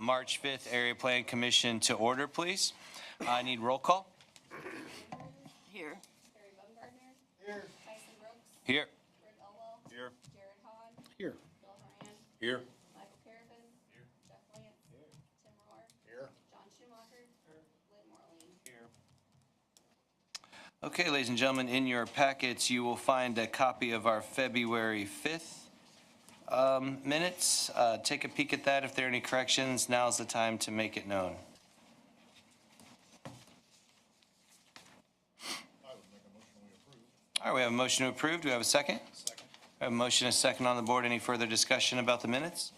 March 5th Area Plan Commission to order, please. I need roll call. Here. Barry Baumgartner. Here. Tyson Brooks. Here. Rick Elwell. Here. Jared Hahn. Here. Bill Moran. Here. Michael Carabin. Here. Jeff Lance. Here. Tim Rohr. Here. John Schumacher. Here. Lynn Morley. Here. Okay, ladies and gentlemen, in your packets, you will find a copy of our February 5th minutes. Take a peek at that. If there are any corrections, now's the time to make it known. I would make a motion we approve. All right, we have a motion to approve. Do we have a second? Second. We have a motion and a second on the board. Any further discussion about the minutes?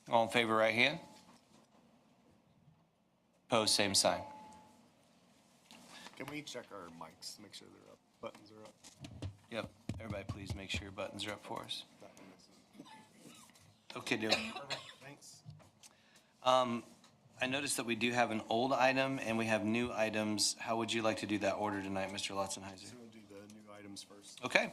All in favor, right hand. Opposed, same sign. Can we check our mics to make sure they're up? Buttons are up? Yep, everybody please make sure your buttons are up for us. That one isn't. Okay, deal. Perfect, thanks. I noticed that we do have an old item and we have new items. How would you like to do that order tonight, Mr. Lotzenheiser? So we'll do the new items first. Okay.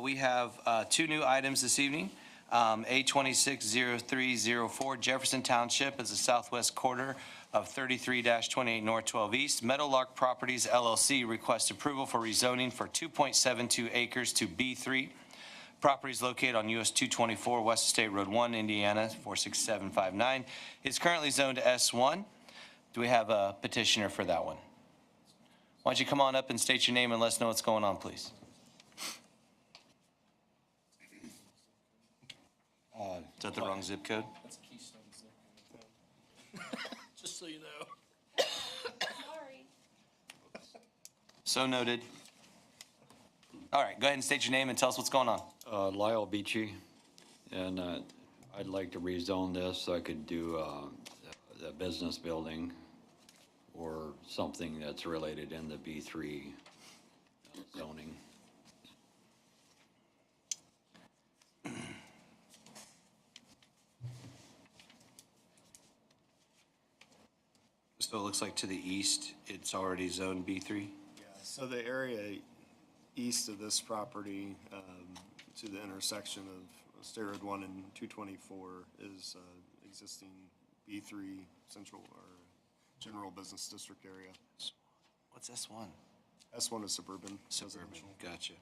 We have two new items this evening. A 260304 Jefferson Township is the southwest quarter of 33-28 North 12 East. Meadowlark Properties LLC requests approval for rezoning for 2.72 acres to B3. Property is located on US 224 West State Road 1, Indiana 46759. It's currently zoned S1. Do we have a petitioner for that one? Why don't you come on up and state your name and let us know what's going on, please? Is that the wrong zip code? That's Keystone zip. Just so you know. Sorry. So noted. All right, go ahead and state your name and tell us what's going on. Lyle Beachy, and I'd like to rezone this so I could do the business building or something that's related in the B3 zoning. So it looks like to the east, it's already zoned B3? Yeah, so the area east of this property, to the intersection of State Road 1 and 224 is existing B3 central or general business district area. What's S1? S1 is suburban. Suburban, residential. gotcha.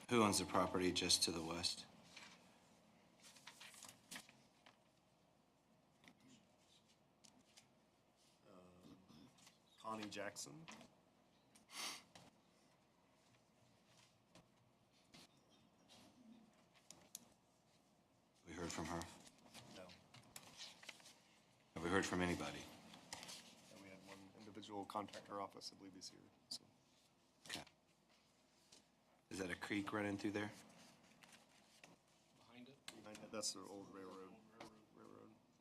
Who owns the property just to the west? Connie Jackson. We heard from her. No. Have we heard from anybody? And we had one individual contact our office, I believe he's here, so. Okay. Is that a creek running through there? Behind it. Behind it, that's the old railroad.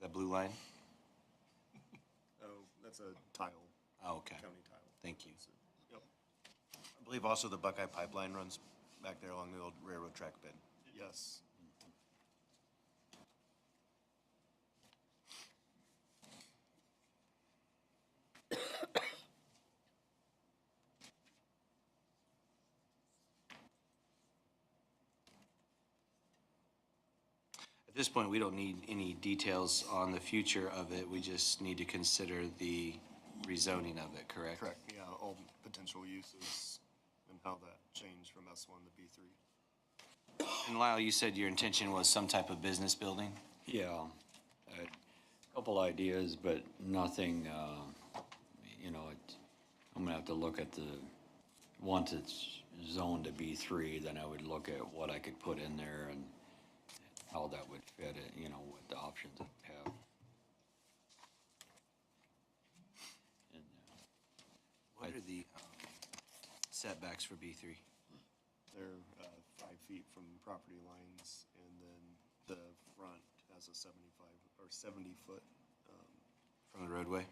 That blue line? Oh, that's a tile, Oh, okay. county tile. Thank you. So, yep, I believe also the Buckeye Pipeline runs back there along the old railroad track bed. yes. At this point, we don't need any details on the future of it. We just need to consider the rezoning of it, correct? Correct, yeah, all potential uses and how that changed from S1 to B3. And Lyle, you said your intention was some type of business building? Yeah, a couple ideas, but nothing, I'm gonna have to look at once it's zoned to B3, then I would look at what I could put in there and how that would fit it, what the options I have. And, What are the setbacks for B3? They're 5 feet from property lines, and then the front has a 75 or 70-foot From the roadway?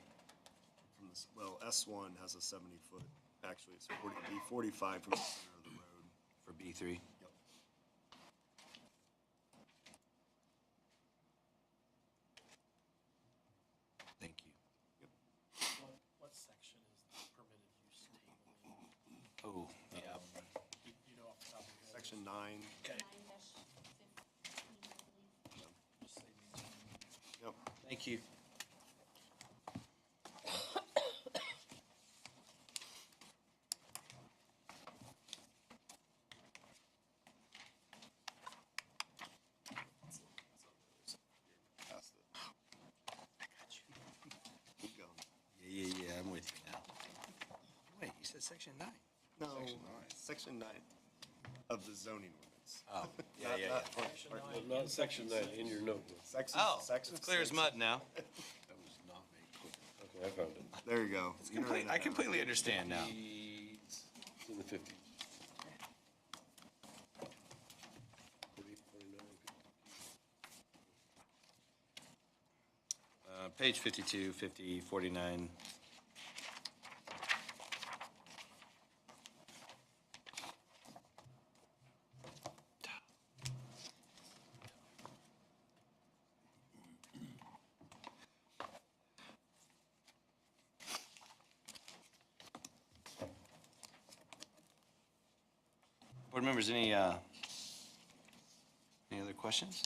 from this. Well, S1 has a 70-foot. Actually, it's 45 from the center of the road. For B3? Yep. Thank you. What section is the permitted use table in? Oh, yeah. You know off the top of your head? Section 9 9-15, I believe. Yep. Thank you. Past it. Keep going. Yeah, I'm with you now. Wait, you said section 9? No, section 9 of the zoning ordinance. Oh, yeah, Not- yeah, not yeah. part- Not section 9 in your notebook. Section, Oh, section it's clear as 6. mud now. Okay, I found it. There you go. You write it I down. completely understand now. It's in the 50s. 40, 49, 50. Page 52, 50, 49. Board members, any other questions?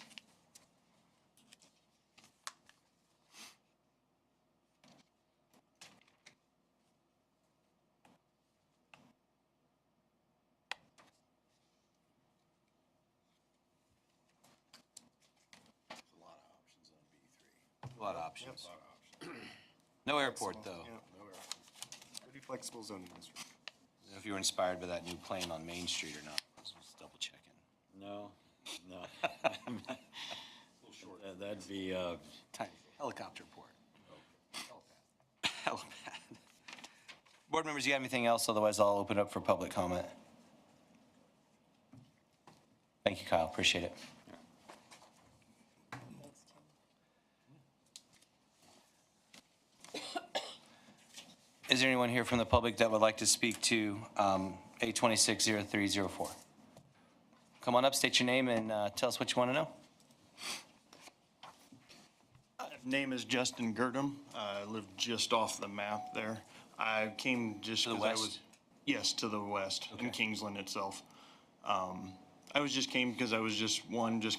A lot of options. No airport, though. Yeah. Pretty flexible zoning district. I don't know if you were inspired by that new plane on Main Street or not. I was just double checking. No. That'd be, Tiny helicopter port. Helipad. Board members, you got anything else? Otherwise, I'll open it up for public comment. Thank you, Kyle. Appreciate it. Is there anyone here from the public that would like to speak to A260304? Come on up, state your name, and tell us what you want to know. Name is Justin Girdham. I live just off the map there. I came just To the because I west? was, yes, to the west, in Okay. Kingsland itself. I was just came because I was just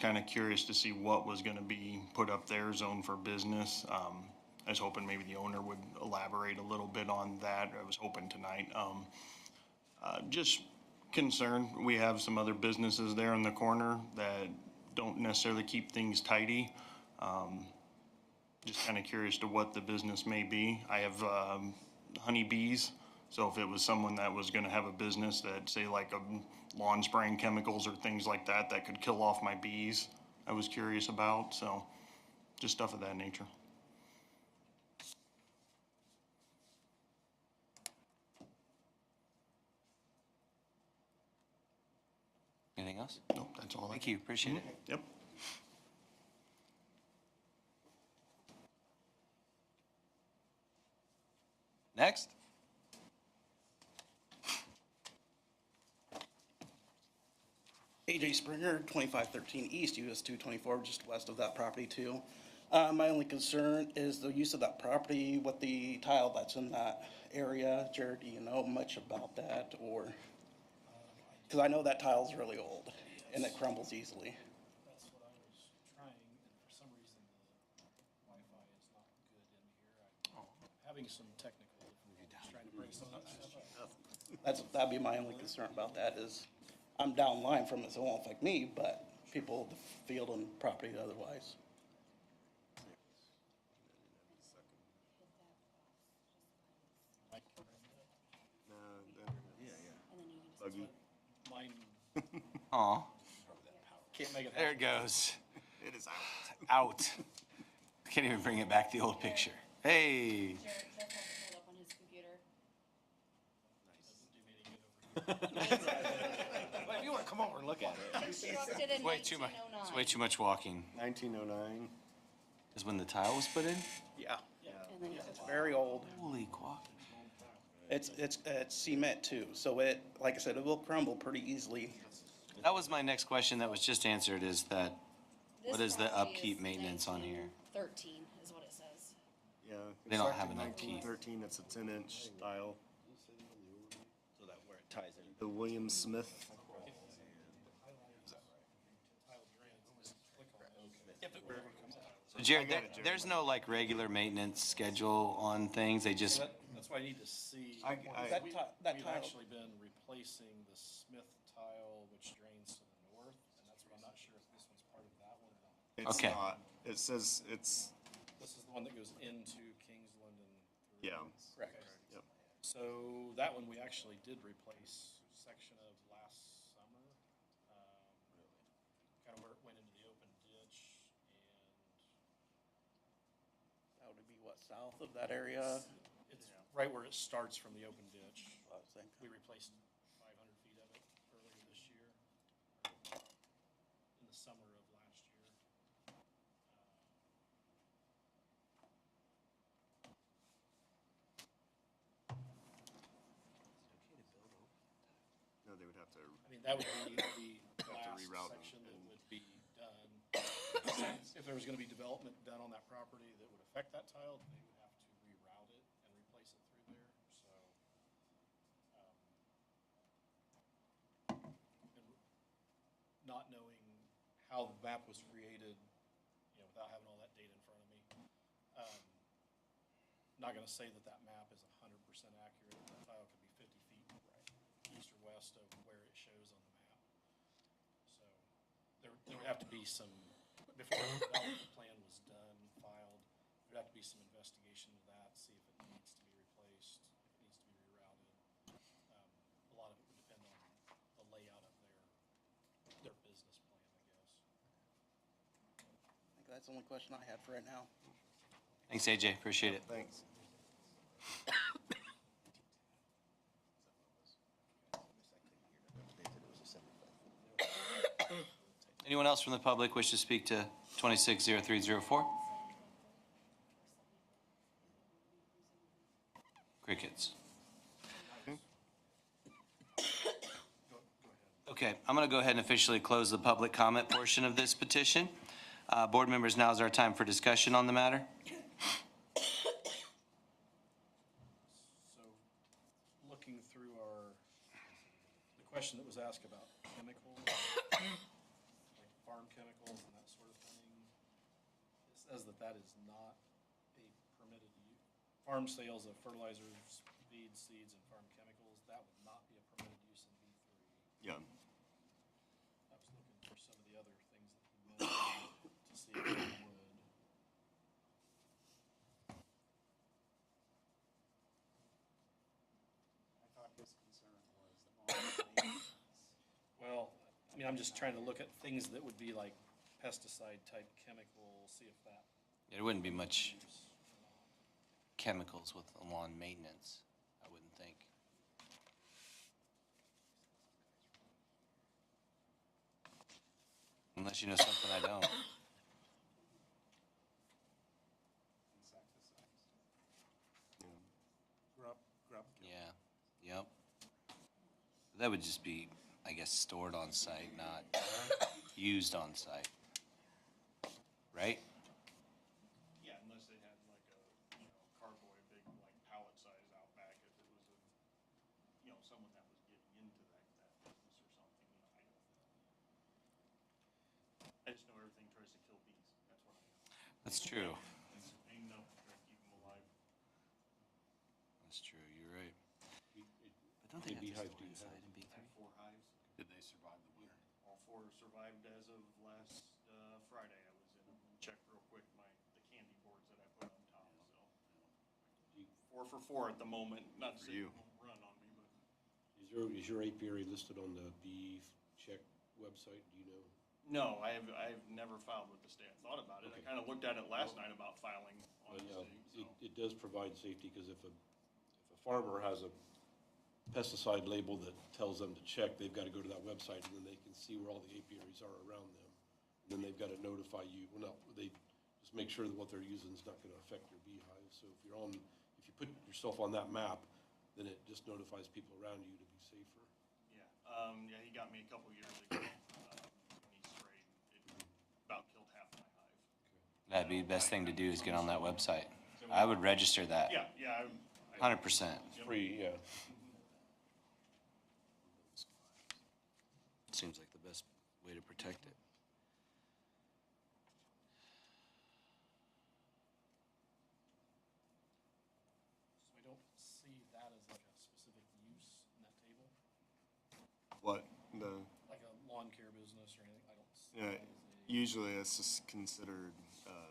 kind of curious to see what was going to be put up there, zone for business. I was hoping maybe the owner would elaborate a little bit on that. I was hoping tonight. Just concerned, we have some other businesses there in the corner that don't necessarily keep things tidy. Just kind of curious to what the business may be. I have honeybees, so if it was someone that was gonna have a business that, say, like a lawn spraying chemicals or things like that, that could kill off my bees, I was curious about, so just stuff of that nature. Anything else? Nope, that's all. Thank you. Appreciate it. Yep. Next. AJ Springer, 2513 East, US 224, just west of that property too. My only concern is the use of that property with the tile that's in that area. Jared, do you know much about that, or? Because I know that tile's really old and it crumbles easily. That's what I was trying, and for some reason the Wi-Fi is not good in here. I'm having some technical difficulties trying to bring some of that stuff. That'd be my only concern about that is I'm downline from it, so it won't affect me, but people, the field and property otherwise. Buggy. Mine Aw, can't make it there happen. it goes. It is out. Out. Can't even bring it back, the old picture. Hey. Jared just has it pulled up on his computer. Well, if you want to come over and look at it. Constructed in Way too much. 1909. It's way too much walking. 1909. Is when the tile was put in? Yeah, And then it's very old. Holy guac. It's cement too, so it, like I said, it will crumble pretty easily. That was my next question that was just answered, is that, what This is the property upkeep is maintenance on here? 1913 is what it says. Yeah. They don't have constructed an upkeep. 1913, it's a 10-inch tile. So that where it ties in. The William Smith. Jared, I got it, Jared. there's no like regular maintenance schedule on things. They just, That's why I need to see. I- That We- that We've tile, actually been replacing the Smith tile, which drains to the north, and that's what I'm not sure if this one's part of that one or not. It's Okay. not, it says it's, This is the one that goes into Kingsland and through. yeah, correct. yep. So that one we actually did replace a section of last summer. Kind of where it went into the open ditch That would be what, south of that area? and it's right where it starts from the open ditch. I was thinking. We replaced 500 feet of it earlier this year, in the summer of last year. No, they would have to, I mean, that would be the last reroute section that and- would be done. If there was gonna be development done on that property that would affect that tile, they would have to reroute it and replace it through there, so. And not knowing how the map was created, you know, without having all that data in front of me, not gonna say that that map is 100% accurate. That tile could be 50 feet east or west of where it shows on the map. So there would have to be some, before the development plan was done, filed, there'd have to be some investigation of that, see if it needs to be replaced, if it needs to be rerouted. A lot of it would depend on the layout of their business plan, I guess. I think that's the only question I had for right now. thanks, AJ, appreciate it. thanks. Anyone else from the public wish to speak to 260304? Crickets. Okay, I'm going to go ahead and officially close the public comment portion of this petition. Board members, now is our time for discussion on the matter. So, looking through the question that was asked about chemicals, like farm chemicals and that sort of thing, it says that that is not a permitted use. Farm sales of fertilizers, feeds, seeds, and farm chemicals, that would not be a permitted use in B3. Yeah, I was looking for some of the other things that he mentioned to see if they would. I thought his concern was the long Well, I mean, I'm just trying to look at things that would be like pesticide-type chemicals, see if that There wouldn't be much use or not. chemicals with lawn maintenance, I wouldn't think. Unless you know something I don't. insecticides. yeah. Grub. Yeah, yep. That would just be, I guess, stored on site, not used on site. Right? Yeah, unless they had like a, carboy, big like pallet size out back, if it was someone that was getting into that business or something, I just know everything tries to kill bees, that's what I know. That's true. Ain't enough to try to keep them alive. That's true, you're right. But don't the they have to beehive store do inside in B3? Had 4 hives. Did they survive the winter? All 4 survived as of last, Friday. I was in and checked real quick the candy boards that I put on top, so. 4 for 4 at the moment, not to For say you. it won't run on me, but. Is your apiary listed on the bee check website, do you know? No, I've never filed with the state. I thought about it. I Okay. kind of looked at it last night about filing on But, the state, so. it does provide safety, because if a farmer has a pesticide label that tells them to check, they've got to go to that website, and then they can see where all the apiaries are around them. And then they've got to notify you, well, no, they just make sure that what they're using is not going to affect your beehive. So if you put yourself on that map, then it just notifies people around you to be safer. Yeah, he got me a couple years ago, when he sprayed, it about killed half my hive. That'd be the best thing to do is get on that website. I would register that, Yeah, 100%. Free, yeah. Seems like the best way to protect it. care business or anything, I don't. see Yeah, that as usually it's just considered a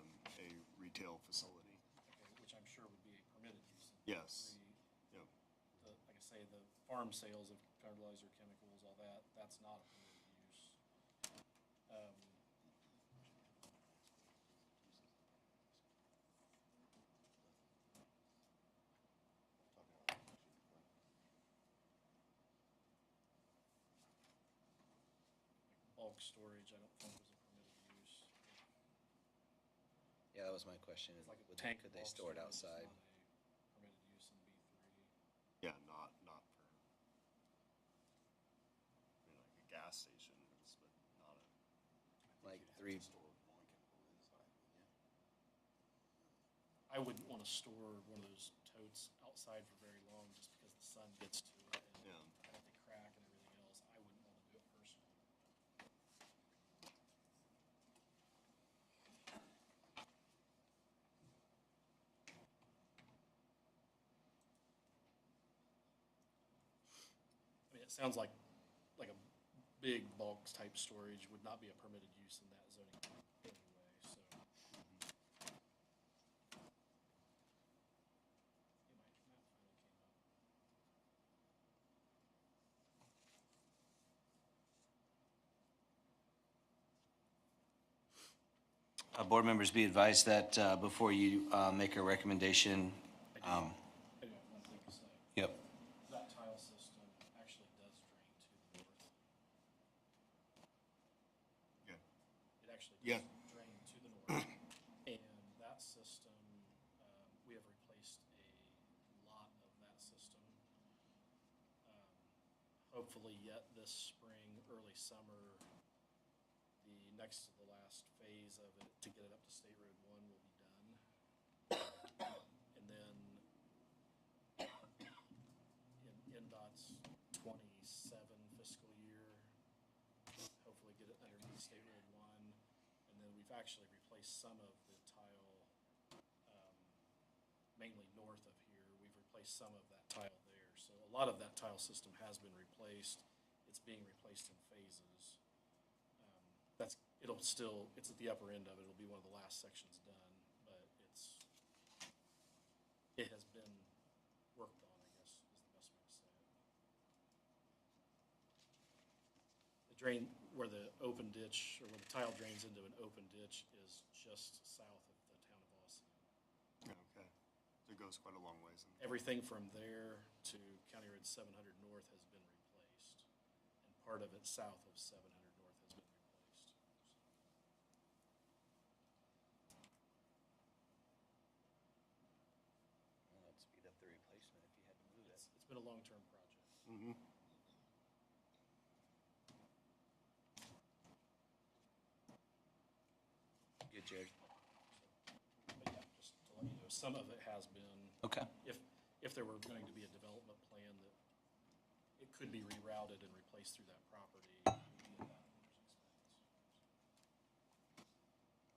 retail facility. okay, which I'm sure would be a permitted use in Yes. B3. Yep. Like I say, the farm sales of fertilizer, chemicals, all that, that's not a permitted use. Bulk storage, I don't think was a permitted use. Yeah, that was my question. Like a Would- tank Could they bulk store it storage is outside? not a permitted use in B3. Yeah, not for, I mean, like a gas station is, but not a. Like three, I wouldn't want to store one of those totes outside for very long just because the sun gets to it and Yeah. have to crack and everything else. I wouldn't want to do it personally. I mean, it sounds like a big bulk type storage would not be a permitted use in that zoning anyway, so. Yeah, my map finally came up. Board members be advised that before you make a recommendation, I do have one thing to say. yep, That tile system actually does drain to the north. Yeah. It actually Yeah. does drain to the north. And that system, we have replaced a lot of that system. Hopefully yet this spring, early summer, the next to the last phase of it to get it up to State Road 1 will be done. And then in NDOT's 27 fiscal year, hopefully get it underneath State Road 1. And then we've actually replaced some of the tile, mainly north of here. We've replaced some of that tile there. So a lot of that tile system has been replaced. It's being replaced in phases. It's at the upper end of it. It'll be one of the last sections done, but it has been worked on, I guess, is the best way to say it. The drain, where the open ditch, or where the tile drains into an open ditch is just south of the town of Austin. Okay. So it goes quite a long ways. Everything from there to County Road 700 North has been replaced, and part of it south of 700 North has been replaced. that'd speed up the replacement if you had to move it. It's been a long-term project. Mm-hmm. Good, Jared. But yeah, just to let you know, some of it has been, Okay. if there were going to be a development plan that it could be rerouted and replaced through that property, it would be at that owner's expense.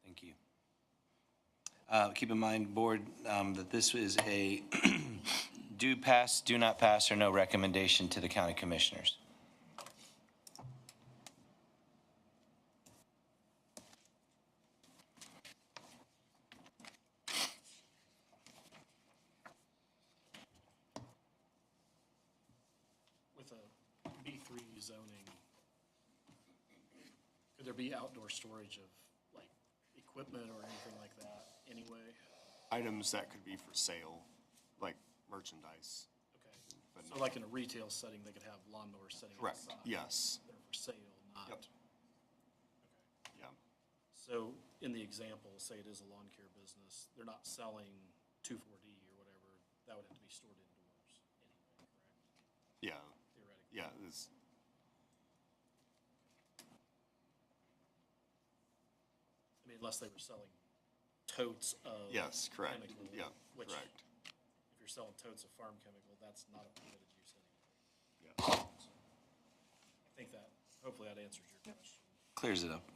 Thank you. Keep in mind, board, that this is a do pass, do not pass, or no recommendation to the county commissioners. With a B3 zoning, could there be outdoor storage of like equipment or anything like that anyway? Items that could be for sale, like merchandise. Okay, But so no. like in a retail setting, they could have lawnmowers sitting Correct, outside. yes. They're for sale, not. Yep. Okay. Yeah. So in the example, say it is a lawn care business, they're not selling 2,4-D or whatever, that would have to be stored indoors anyway, correct? Yeah. Theoretically. Yeah, it's, I mean, unless they were selling totes of. yes, correct. chemical, Yeah, which, correct. if you're selling totes of farm chemical, that's not a permitted use anyway. Yeah. So, I think that, hopefully that answers your question. Clears it up.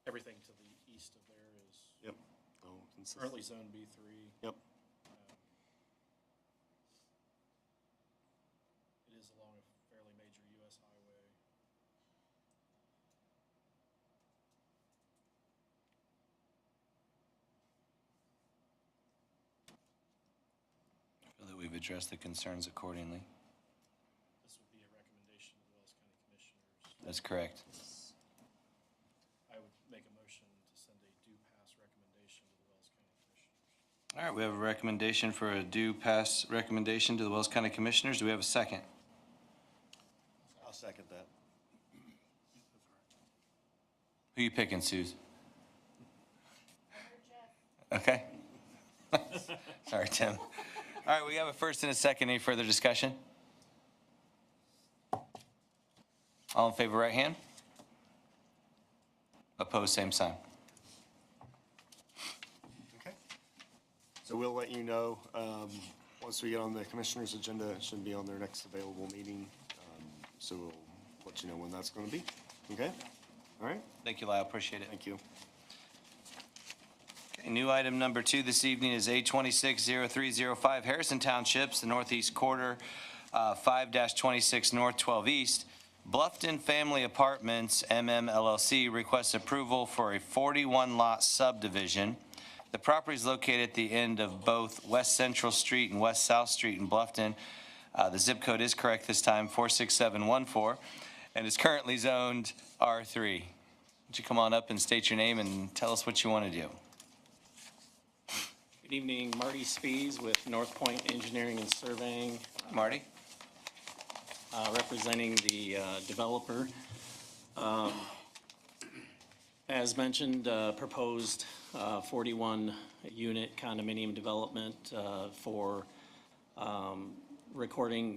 everything to the east of there is Yep. Oh, consistent. currently zone B3. Yep. It is along a fairly major US highway. I feel that we've addressed the concerns accordingly. This would be a recommendation to the Wells County Commissioners. That's correct. I would make a motion to send a due pass recommendation to the Wells County Commissioners. All right, we have a recommendation for a due pass recommendation to the Wells County Commissioners. Do we have a second? I'll second that. Who you picking, Suze? Jeff. Okay. Sorry, Tim. All right, we have a first and a second. Any further discussion? All in favor, right hand. Opposed, same sign. Okay. So we'll let you know, once we get on the commissioner's agenda, it should be on their next available meeting. So we'll let you know when that's going to be. Okay? All right? Thank you, Lyle. Appreciate it. Thank you. Okay, new item number 2 this evening is A260305 Harrison Townships, the northeast quarter, 5-26 North 12 East. Bluffton Family Apartments, LLC, requests approval for a 41-lot subdivision. The property is located at the end of both West Central Street and West South Street in Bluffton. The zip code is correct this time, 46714, and is currently zoned R3. Would you come on up and state your name and tell us what you want to do? Good evening, Marty Spies with North Point Engineering and Surveying, Marty? representing the developer. As mentioned, proposed 41-unit condominium development for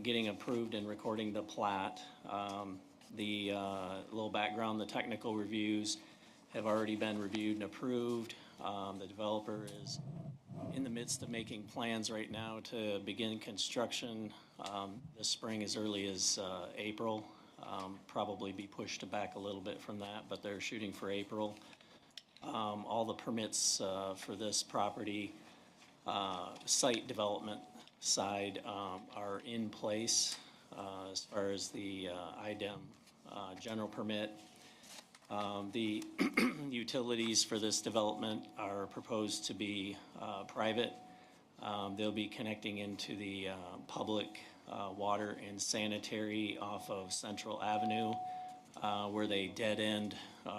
getting approved and recording the plat. The little background, the technical reviews have already been reviewed and approved. The developer is in the midst of making plans right now to begin construction this spring as early as April. Probably be pushed back a little bit from that, but they're shooting for April. All the permits for this property, site development side, are in place as far as the IDEM general permit. The utilities for this development are proposed to be private. They'll be connecting into the public water and sanitary off of Central Avenue, where they dead end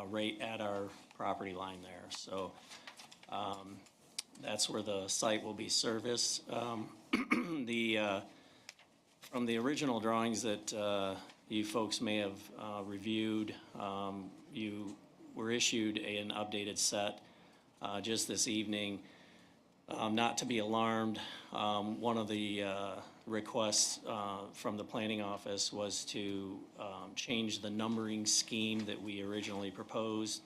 right at our property line there. So that's where the site will be serviced. From the original drawings that you folks may have reviewed, you were issued an updated set just this evening. Not to be alarmed, one of the requests from the planning office was to change the numbering scheme that we originally proposed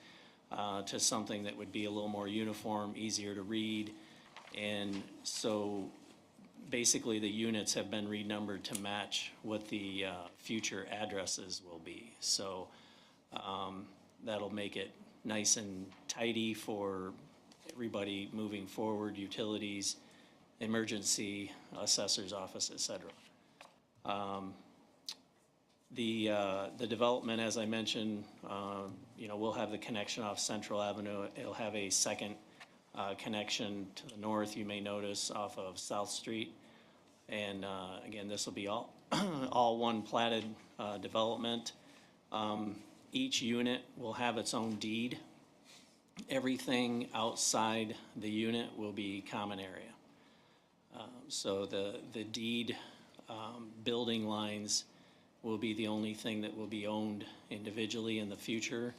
to something that would be a little more uniform, easier to read. And so basically the units have been renumbered to match what the future addresses will be. So that'll make it nice and tidy for everybody moving forward, utilities, emergency, assessor's office, et cetera. The development, as I mentioned, we'll have the connection off Central Avenue. It'll have a second connection to the north, you may notice, off of South Street. And again, this will be all, all one platted development. Each unit will have its own deed. Everything outside the unit will be common area. So the deed building lines will be the only thing that will be owned individually in the future.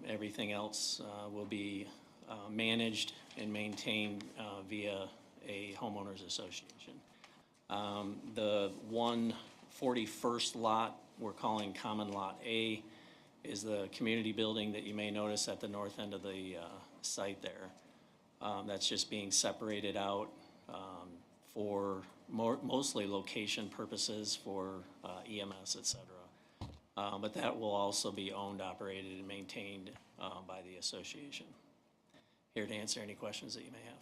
Everything else will be managed and maintained via a homeowners association. The 141st lot we're calling Common Lot A is the community building that you may notice at the north end of the site there. That's just being separated out for mostly location purposes for EMS, et cetera. But that will also be owned, operated, and maintained by the association. Here to answer any questions that you may have.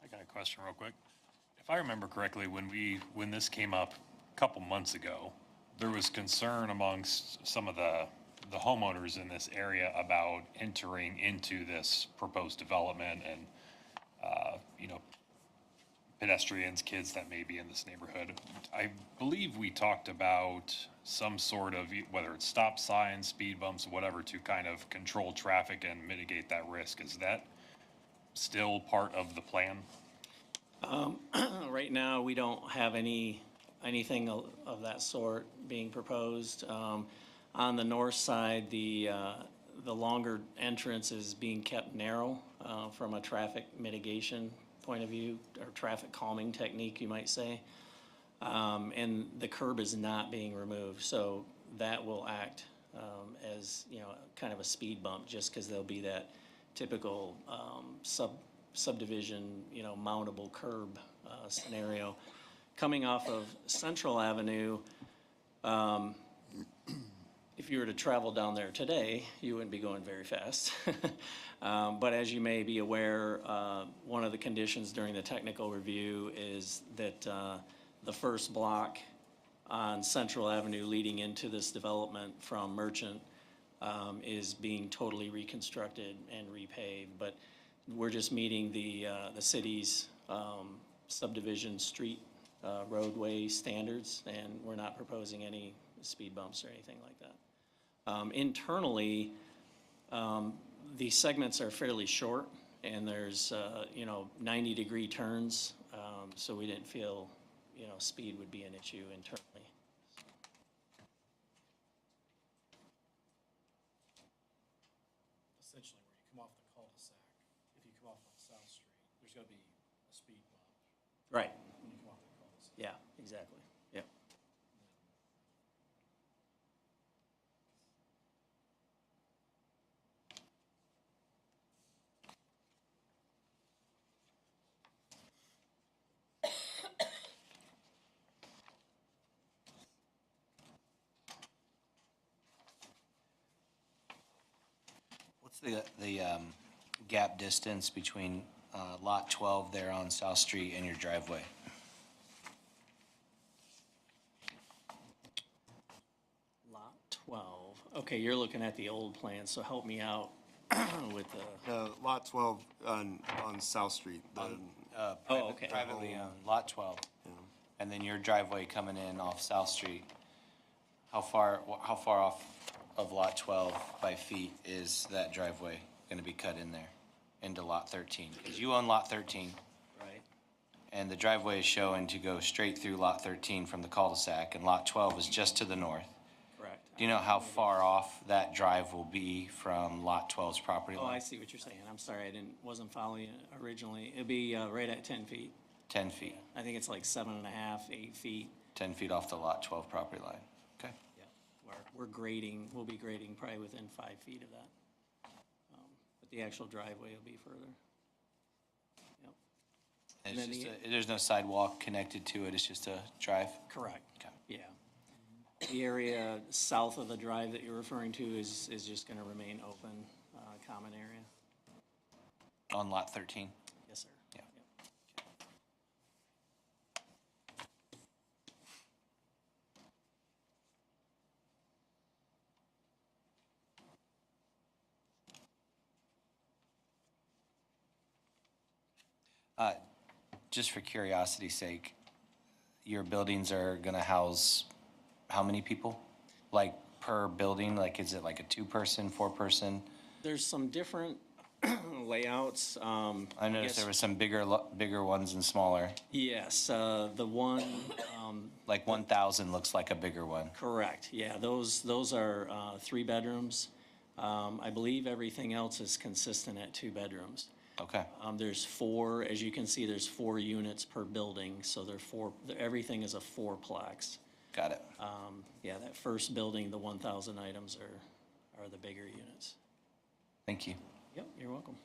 I got a question real quick. If I remember correctly, when this came up a couple months ago, there was concern amongst some of the homeowners in this area about entering into this proposed development and, pedestrians, kids that may be in this neighborhood. I believe we talked about some sort of, whether it's stop signs, speed bumps, whatever, to kind of control traffic and mitigate that risk. Is that still part of the plan? Right now, we don't have anything of that sort being proposed. On the north side, the longer entrance is being kept narrow from a traffic mitigation point of view, or traffic calming technique, you might say. And the curb is not being removed, so that will act as, kind of a speed bump, just because there'll be that typical subdivision, mountable curb scenario. Coming off of Central Avenue, if you were to travel down there today, you wouldn't be going very fast. But as you may be aware, one of the conditions during the technical review is that the first block on Central Avenue leading into this development from Merchant is being totally reconstructed and repaved. But we're just meeting the city's subdivision street roadway standards, and we're not proposing any speed bumps or anything like that. Internally, the segments are fairly short, and there's 90-degree turns, so we didn't feel speed would be an issue internally. Essentially, where you come off the cul-de-sac, if you come off on South Street, there's gonna be a speed bump Right. when you come off the cul-de-sac. Yeah, exactly. Yep. What's the gap distance between Lot 12 there on South Street and your driveway? Lot 12. Okay, you're looking at the old plan, so help me out with the, Lot 12 on South Street. okay. Privately owned, Lot 12. And then your driveway coming in off South Street. How far off of Lot 12 by feet is that driveway going to be cut in there into Lot 13? Because you own Lot 13, right? and the driveway is showing to go straight through Lot 13 from the cul-de-sac, and Lot 12 is just to the north. Correct. Do you know how far off that drive will be from Lot 12's property Oh, I line? see what you're saying. I'm sorry, wasn't following you originally. It'd be right at 10 feet. 10 feet, I think it's like 7.5, 8 feet. 10 feet off the Lot 12 property line. Okay. Yeah, we're grading, we'll be grading probably within 5 feet of that. But the actual driveway will be further. Yep. It's then just the- there's no sidewalk connected to it, it's just a drive? Correct. Okay. Yeah. The area south of the drive that you're referring to is just gonna remain open, common area. On Lot 13? Yes, sir. Yeah. Yep. Just for curiosity's sake, your buildings are gonna house how many people? Like per building, like is it like a 2-person, 4-person? There's some different layouts. I noticed there was some bigger ones and smaller. Yes, the one, Like 1,000 looks like a bigger one. correct, yeah, those are 3 bedrooms. I believe everything else is consistent at 2 bedrooms. Okay, There's 4, as you can see, there's 4 units per building, so everything is a 4-plex. got it. Yeah, that first building, the 1,000 items are the bigger units. Thank you. Yep, you're welcome.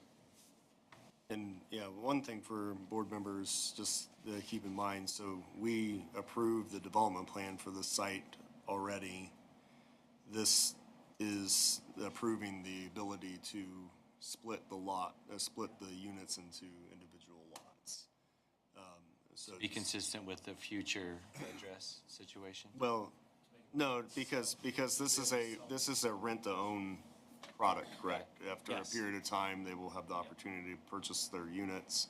And, yeah, one thing for board members, just to keep in mind, so we approved the development plan for the site already. This is approving the ability to split the units into individual lots. So Be consistent with the future address situation? Well, no, because this is a rent-to-own product, correct? After a Yes. period of time, they will have the opportunity to purchase their units.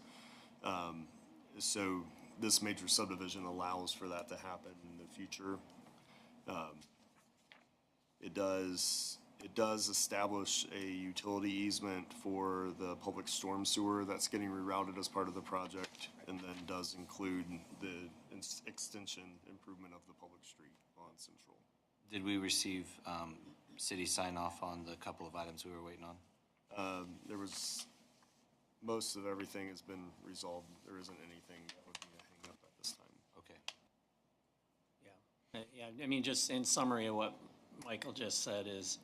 So this major subdivision allows for that to happen in the future. It does establish a utility easement for the public storm sewer that's getting rerouted as part of the project, and then does include the extension improvement of the public street on Central. Did we receive city sign-off on the couple of items we were waiting on? Most of everything has been resolved. There isn't anything that would be a hang-up at this time. Okay. Yeah, I mean, just in summary of what Michael just said is,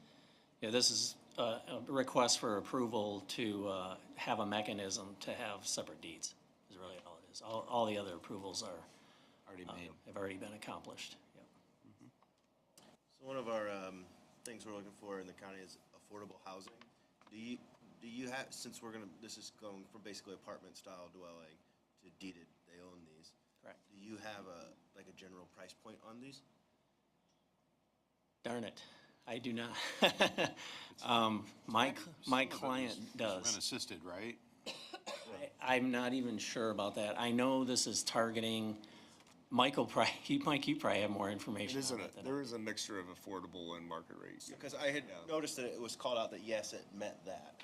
this is a request for approval to have a mechanism to have separate deeds, is really all it is. All the other approvals are, Already made. have already been accomplished, yep. So one of our things we're looking for in the county is affordable housing. Do you have, since this is going from basically apartment style dwelling to deeded, they own these. Correct. Do you have a general price point on these? Darn it, I do not. My client does. Rent-assisted, right? I'm not even sure about that. I know this is targeting, Mike, you probably have more information on it than I do. There is a mixture of affordable and market rate. Because I had noticed that it was called out that, yes, it met that.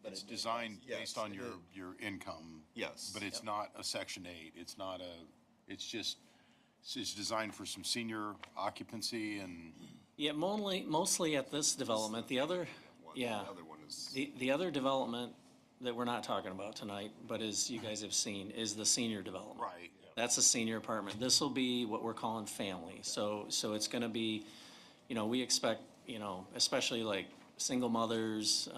It's designed Yes, based on it your income. Yes. But it's not a Section 8. It's not it's designed for some senior occupancy and. Yeah, mostly at this development. The other, yeah. The other one is. The other development that we're not talking about tonight, but as you guys have seen, is the senior development. Right. That's a senior apartment. This will be what we're calling family. So it's gonna be, we expect, especially like single mothers,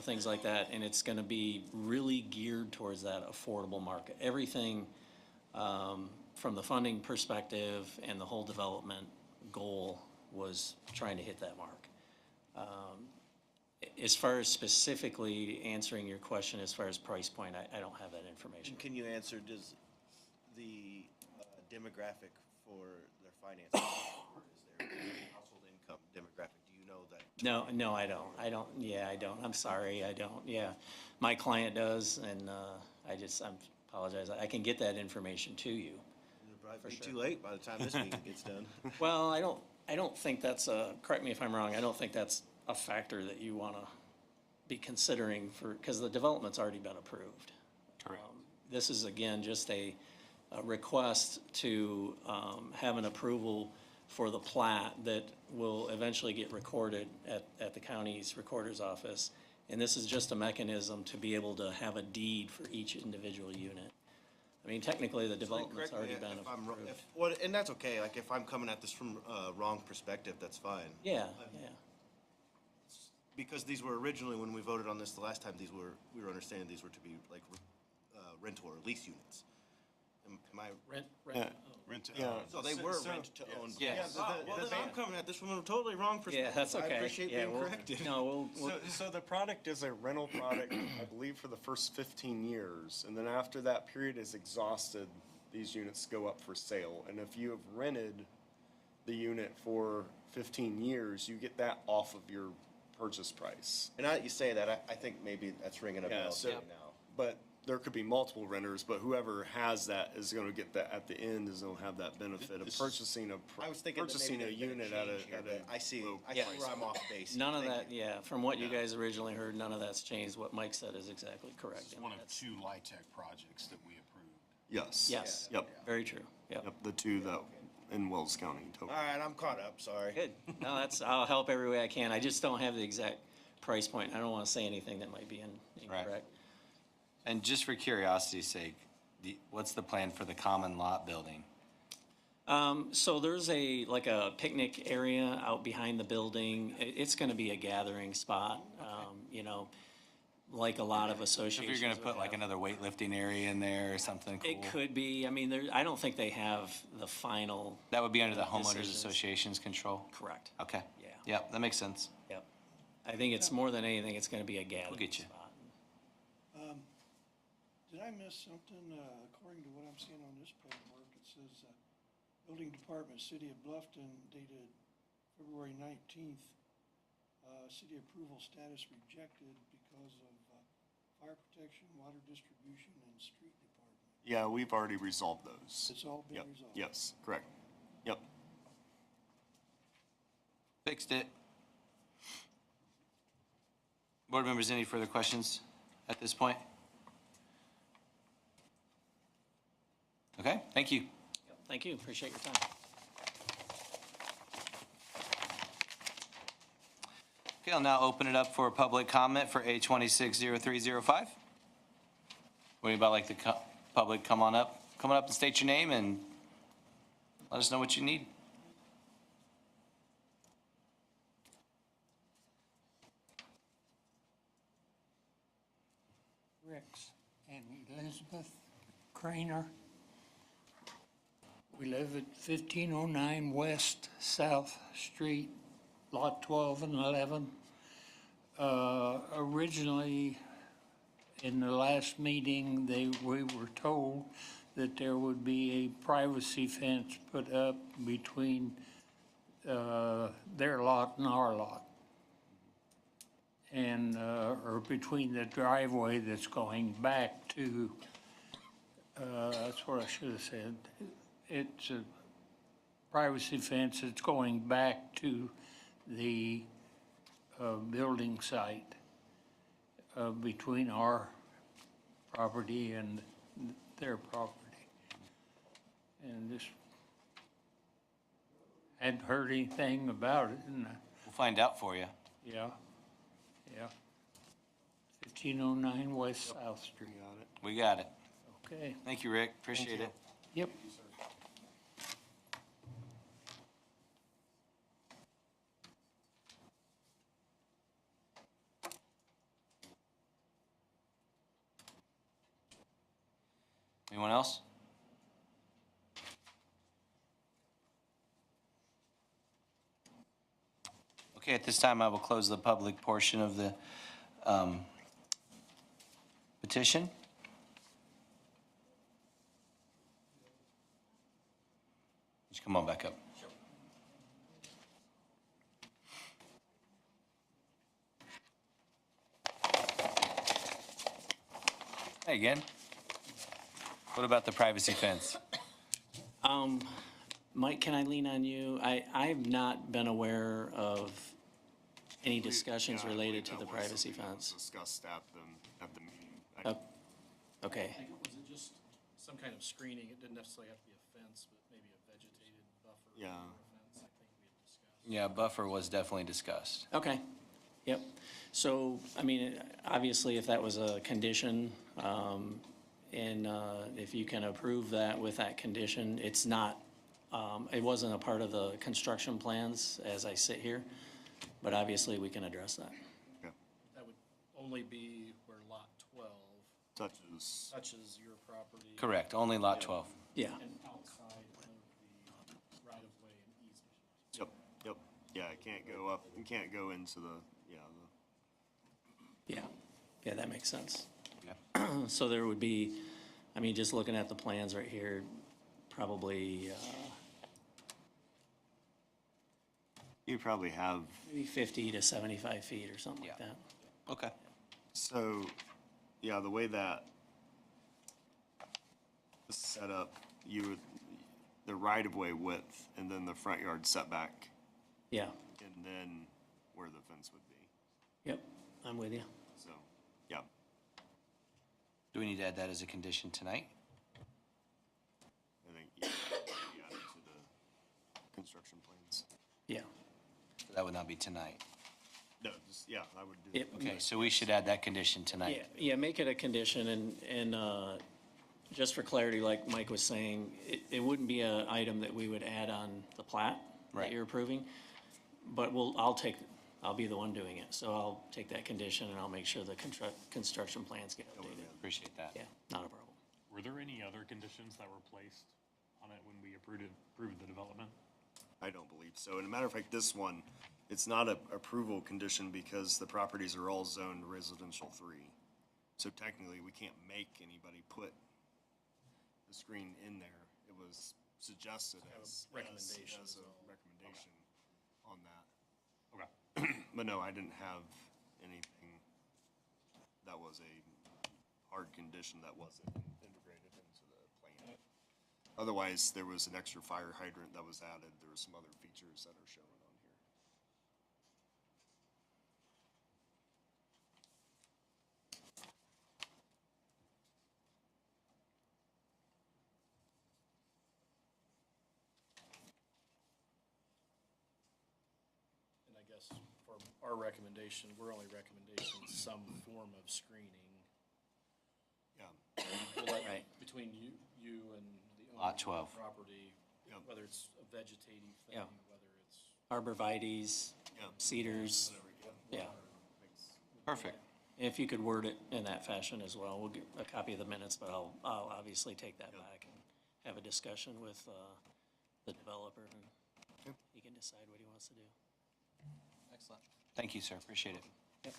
things like that, and it's gonna be really geared towards that affordable market. Everything, from the funding perspective and the whole development goal was trying to hit that mark. As far as specifically answering your question as far as price point, I don't have that information. Can you answer, does the demographic for their finances, is there household income demographic, do you know that? No, I don't. I'm sorry, I don't, yeah. My client does, and I apologize. I can get that information to you. It'll probably be too late by the time this meeting gets done. Well, I don't think that's correct me if I'm wrong, I don't think that's a factor that you want to be considering because the development's already been approved. Correct. This is, again, just a request to have an approval for the plat that will eventually get recorded at the county's recorder's office. And this is just a mechanism to be able to have a deed for each individual unit. I mean, technically, the development's Correct me already been if I'm wrong, approved. and that's okay, like if I'm coming at this from a wrong perspective, that's fine. Yeah. Because these were originally, when we voted on this the last time, we were understanding these were to be like rental or lease units. Am I? Rent to Yeah. own. So they were rent to own. Yes. Well, then I'm coming at this from a totally wrong perspective. Yeah, that's okay. I appreciate Yeah, being corrected. No, we'll, So the product is a rental product, I believe, for the first 15 years. And then after that period is exhausted, these units go up for sale. And if you have rented the unit for 15 years, you get that off of your purchase price. And now that you say that, I think maybe that's ringing a Yeah, bell so- to me now. But there could be multiple renters, but whoever has that is gonna get that, at the end, is gonna have that benefit of purchasing I was thinking that purchasing maybe a there's been unit at change here, a but I see low where price. I'm off base. none of Thank that, you. yeah, from what you guys originally heard, none of that's changed. What Mike said is exactly correct. It's one of two LIHTC projects that we approved. Yes. Yes. Yep, Very true, yep. yep, the two that, in Wells County, All total. right, I'm caught up, sorry. Good. No, I'll help every way I can. I just don't have the exact price point. I don't want to say anything that might be incorrect. And just for curiosity's sake, what's the plan for the common lot building? So there's like a picnic area out behind the building. It's going to be a gathering spot. you know, like a lot of If associations. you're gonna would put like have. another weightlifting area in there or something cool. It could be, I mean, I don't think they have the final. That would be under the homeowners decisions. association's control? Correct. Okay. Yeah. Yep, that makes sense. Yep. I think it's more than anything, it's gonna be a gathering get you. spot. Did I miss something? According to what I'm seeing on this paperwork, it says, Building Department, City of Bluffton, dated February 19th. City approval status rejected because of fire protection, water distribution, and street department. Yeah, we've already resolved those. It's all been Yep. resolved. Yes, correct. Yep. Fixed it. Board members, any further questions at this point? Okay, thank you. Thank you, appreciate your time. Okay, I'll now open it up for public comment for A260305. Would anybody like the public come on up and state your name and let us know what you need? Rex and Elizabeth Craner. We live at 1509 West South Street, Lot 12 and 11. Originally, in the last meeting, we were told that there would be a privacy fence put up between their lot and our lot. And, or between the driveway that's going back to, that's what I should have said. It's a privacy fence that's going back to the building site between our property and their property. And just hadn't heard anything about it, and We'll find out for you. yeah, yeah. 1509 West South Street. We got it. Okay, Thank you, Rick. Appreciate it. yep. Anyone else? Okay, at this time, I will close the public portion of the petition. Just come on back up. Hey, again. What about the privacy fence? Mike, can I lean on you? I've not been aware of any discussions Yeah, I related believe to that the was privacy something that was fence. Discussed at the meeting. Okay, Was it just some kind of screening? It didn't necessarily have to be a fence, but maybe a vegetated buffer. Yeah. or a fence, I think we had discussed. Yeah, buffer was definitely discussed. okay, yep. So, I mean, obviously, if that was a condition, and if you can approve that with that condition, it's not, it wasn't a part of the construction plans as I sit here, but obviously, we can address that. That would only be where lot 12 Touches. touches your property. Correct, only lot 12. Yeah, And outside of the right-of-way and easement. Yep, yep. Yeah, it can't go up, it can't go into the, yeah, that makes sense. Okay. So there would be, I mean, just looking at the plans right here, probably, you probably have, maybe 50 to 75 feet or something like Yeah. that. Okay. so, yeah, the way that is set up, you would, the right-of-way width and then the front yard setback, Yeah, and then where the fence would be. yep, I'm with you. So, yeah. Do we need to add that as a condition tonight? I think you add it to the construction plans. Yeah, That would not be tonight. No, just, yeah, I would do. Yep. Okay, so we should add that condition yeah, tonight. yeah, make it a condition, and just for clarity, like Mike was saying, it wouldn't be an item that we would add on the plat Right. that you're approving, but I'll I'll be the one doing it. So I'll take that condition and I'll make sure the construction plans get updated. Appreciate that. Yeah, not a problem. Were there any other conditions that were placed on it when we approved the development? I don't believe so. And a matter of fact, this one, it's not a approval condition because the properties are all zoned residential 3. So technically, we can't make anybody put the screen in there. It was suggested as a recommendation on that. Okay. But no, I didn't have anything that was a hard condition that wasn't integrated into the plan. Otherwise, there was an extra fire hydrant that was added. There were some other features that are shown on here. And I guess for our recommendation, we're only recommendation some form of screening. Yeah. Right. Between you and the owner Lot of 12. the property, whether it's a vegetative thing, Yeah. whether it's. Arborvitae's, cedars, yeah. Perfect. If you could word it in that fashion as well, we'll get a copy of the minutes, but I'll obviously take that back and have a discussion with the developer, and he can decide what he wants to do. Excellent. Thank you, sir. Appreciate it. Yep.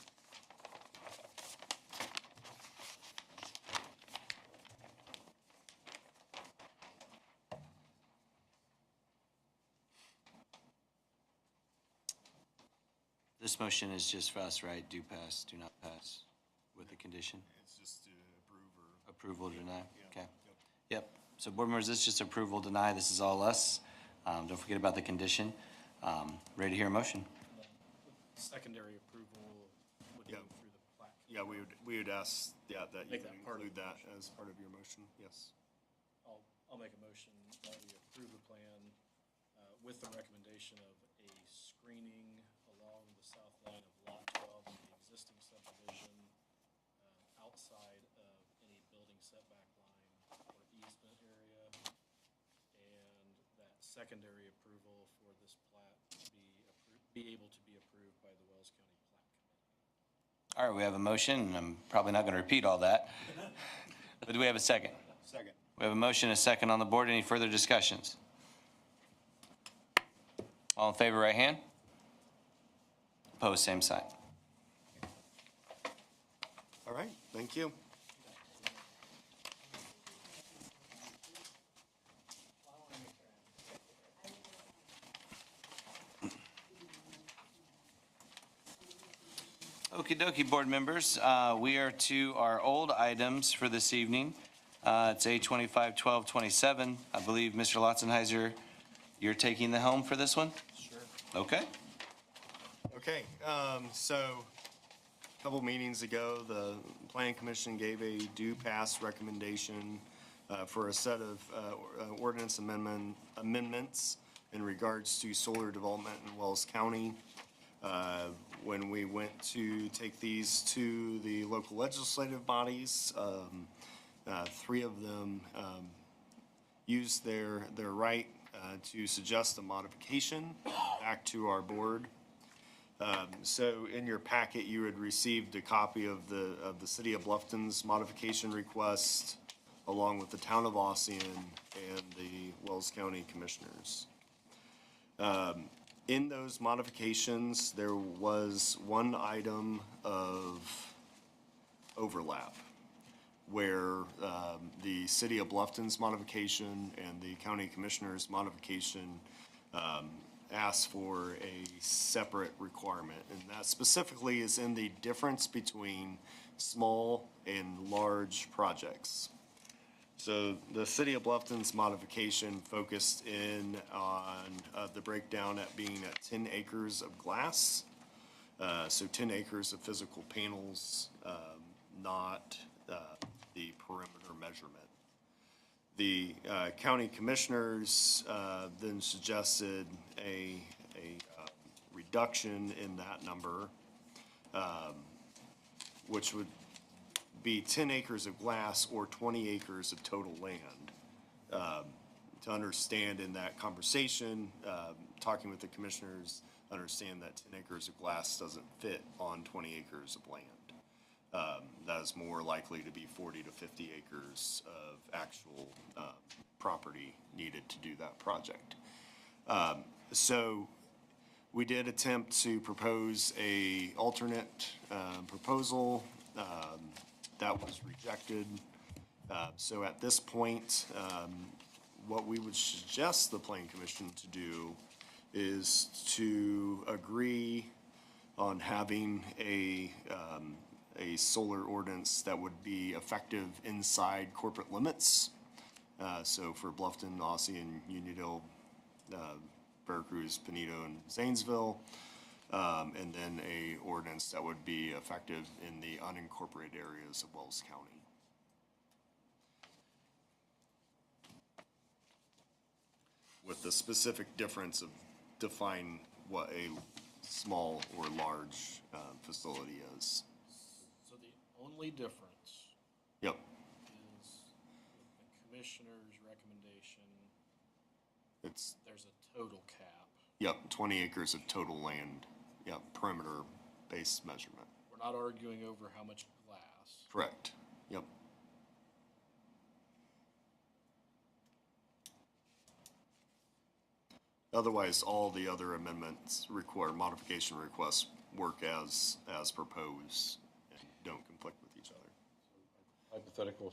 This motion is just for us, right? Do pass, do not pass with the condition? It's just to approve or. Approval, deny? Okay. Yep. So board members, this is just approval, deny. This is all us. Don't forget about the condition. Ready to hear a motion? Secondary approval would go Yeah. through the plat. Yeah, we would ask, that you Make would that part of include the that motion. as part of your motion, yes. I'll make a motion that we approve the plan with the recommendation of a screening along the south line of Lot 12 in the existing subdivision, outside of any building setback line or easement area, and that secondary approval for this plat be able to be approved by the Wells County Plat Committee. All right, we have a motion, and I'm probably not going to repeat all that. But do we have a second? Second. We have a motion, and a second on the board. Any further discussions? All in favor, right hand. Opposed, same sign. All right, thank you. Okie dokie, board members. We are to our old items for this evening. It's A25-1227. I believe, Mr. Lotzenheiser, you're taking the helm for this one? Sure. Okay. Okay, so a couple meetings ago, the Planning Commission gave a due pass recommendation for a set of ordinance amendments in regards to solar development in Wells County. When we went to take these to the local legislative bodies, 3 of them used their right to suggest a modification back to our board. So in your packet, you had received a copy of the City of Bluffton's modification request, along with the Town of Ossian and the Wells County Commissioners. In those modifications, there was one item of overlap where the City of Bluffton's modification and the County Commissioner's modification asked for a separate requirement. And that specifically is in the difference between small and large projects. So the City of Bluffton's modification focused in on the breakdown at being at 10 acres of glass. So 10 acres of physical panels, not the perimeter measurement. The county commissioners then suggested a reduction in that number, which would be 10 acres of glass or 20 acres of total land. To understand in that conversation, talking with the commissioners, understand that 10 acres of glass doesn't fit on 20 acres of land. That is more likely to be 40 to 50 acres of actual property needed to do that project. So we did attempt to propose a alternate proposal. That was rejected. So at this point, what we would suggest the Planning Commission to do is to agree on having a solar ordinance that would be effective inside corporate limits. So for Bluffton, Aussie, and Unionville, Veracruz, Benito, and Zanesville, and then a ordinance that would be effective in the unincorporated areas of Wells County. With the specific difference of define what a small or large facility is. So the only difference Yep, is with the commissioner's recommendation, it's, there's a total cap. yep, 20 acres of total land. Yep, perimeter-based measurement. We're not arguing over how much glass. Correct. Yep. Otherwise, all the other amendments require modification requests work as proposed and don't conflict with each other. Hypothetical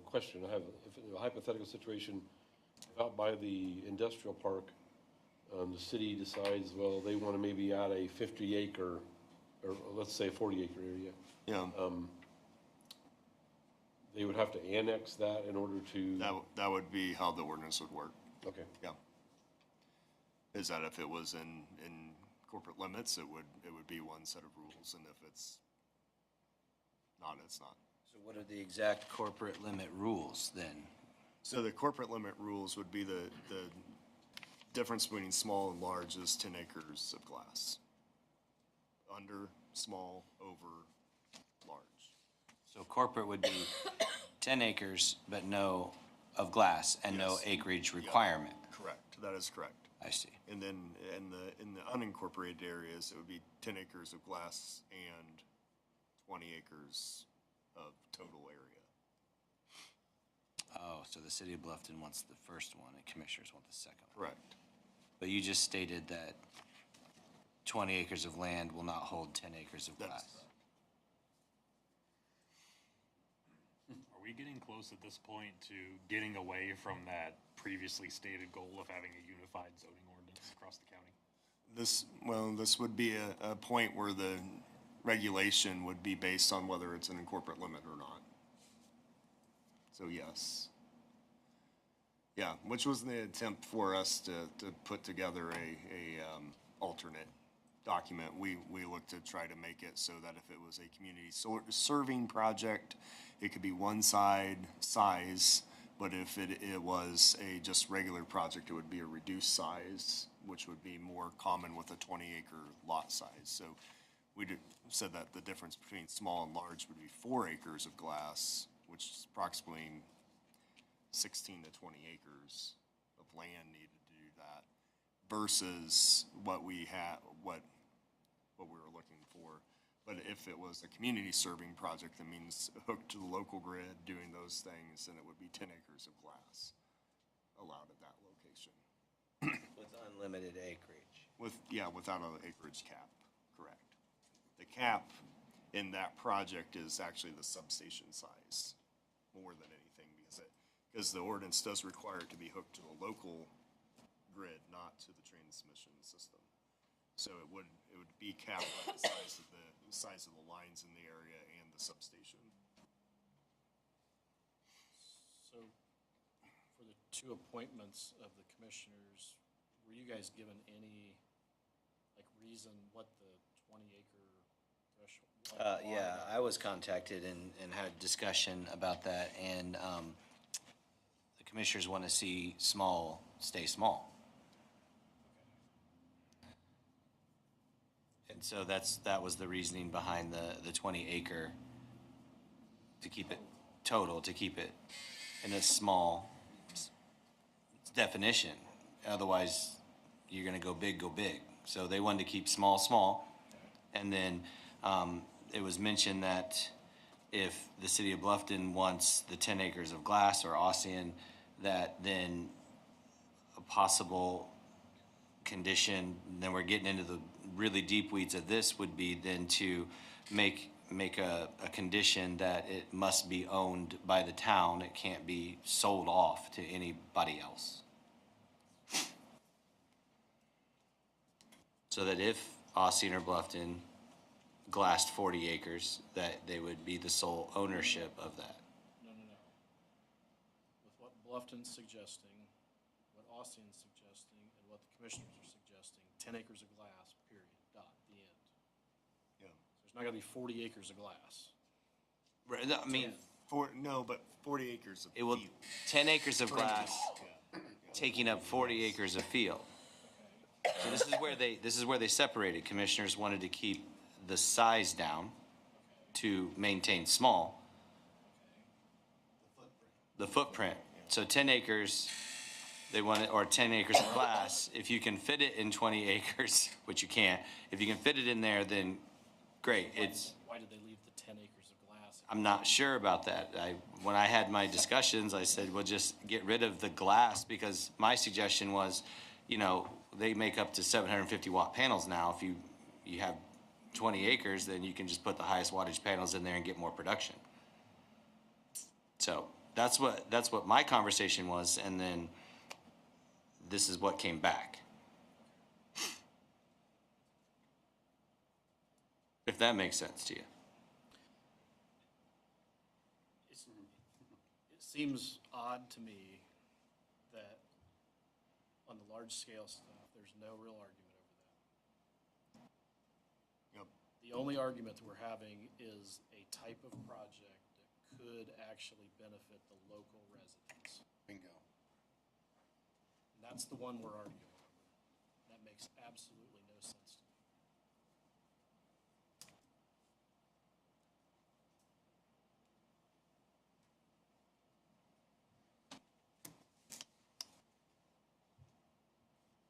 question I have, if in a hypothetical situation, out by the industrial park, the city decides, well, they want to maybe add a 50 acre, or let's say 40 acre area. Yeah, They would have to annex that in order to, that would be how the ordinance would work. okay. Yeah. Is that if it was in corporate limits, it would be one set of rules, and if it's not, it's not. So what are the exact corporate limit rules then? So the corporate limit rules would be the difference between small and large is 10 acres of glass. Under, small, over, large. So corporate would be 10 acres, but no of glass and no Yes. acreage requirement. Correct, that is correct. I see. And then in the unincorporated areas, it would be 10 acres of glass and 20 acres of total area. Oh, so the city of Bluffton wants the first one and commissioners want the second one. Correct. But you just stated that 20 acres of land will not hold 10 acres of That's glass. correct. Are we getting close at this point to getting away from that previously stated goal of having a unified zoning ordinance across the county? This would be a point where the regulation would be based on whether it's an corporate limit or not. So yes. Yeah, which was the attempt for us to put together a alternate document. We looked to try to make it so that if it was a community serving project, it could be one size, but if it was a just regular project, it would be a reduced size, which would be more common with a 20-acre lot size. So we said that the difference between small and large would be 4 acres of glass, which is approximately 16 to 20 acres of land needed to do that, versus what we had, what we were looking for. But if it was a community serving project, that means hooked to the local grid, doing those things, then it would be 10 acres of glass allowed at that location. With unlimited acreage. Without an acreage cap, correct. The cap in that project is actually the substation size, more than anything, because the ordinance does require it to be hooked to the local grid, not to the transmission system. So it would be capped by the size of the lines in the area and the substation. So for the two appointments of the commissioners, were you guys given any, like, reason what the 20-acre threshold? Yeah, I was contacted and had a discussion about that, and the commissioners want to see small stay small. And so that was the reasoning behind the 20 acre, to keep it total, to keep it in a small definition. Otherwise, you're gonna go big, So they wanted to keep small, small. And then it was mentioned that if the city of Bluffton wants the 10 acres of glass or Ossian, that then a possible condition, then we're getting into the really deep weeds of this, would be then to make a condition that it must be owned by the town. It can't be sold off to anybody else. So that if Ossian or Bluffton glassed 40 acres, that they would be the sole ownership of that. No. With what Bluffton's suggesting, what Ossian's suggesting, and what the commissioners are suggesting, 10 acres of glass, period, dot, the end. Yeah. There's not gonna be 40 acres of glass. Right, I mean, But 40 acres of it will, field. 10 acres of glass taking up 40 acres of field. So this is where they separated. Commissioners wanted to keep the size down to maintain small. The footprint. So 10 acres, they wanted, or 10 acres of glass. If you can fit it in 20 acres, which you can't, if you can fit it in there, then great. Why did they leave the 10 acres of glass? I'm not sure about that. When I had my discussions, I said, well, just get rid of the glass, because my suggestion was, you know, they make up to 750 watt panels now. If you have 20 acres, then you can just put the highest wattage panels in there and get more production. So that's what my conversation was, and then this is what came back. If that makes sense to you. It seems odd to me that on the large scale stuff, there's no real argument over that. Yep. The only argument that we're having is a type of project that could actually benefit the local residents. Bingo. And that's the one we're arguing over. That makes absolutely no sense to me.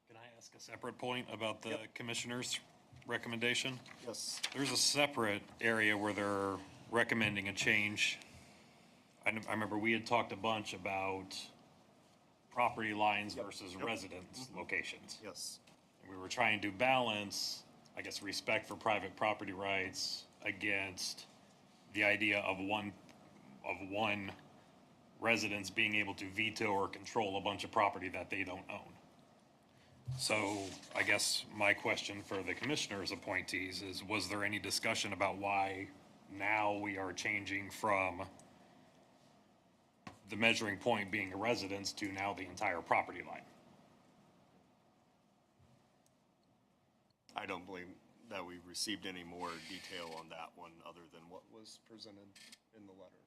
Can I ask a separate point about the commissioner's recommendation? Yes. There's a separate area where they're recommending a change. I remember we had talked a bunch about property lines versus residence locations. Yes. And we were trying to balance, I guess, respect for private property rights against the idea of one residence being able to veto or control a bunch of property that they don't own. So I guess my question for the commissioners appointees is, was there any discussion about why now we are changing from the measuring point being a residence to now the entire property line? I don't believe that we received any more detail on that one other than what was presented in the letter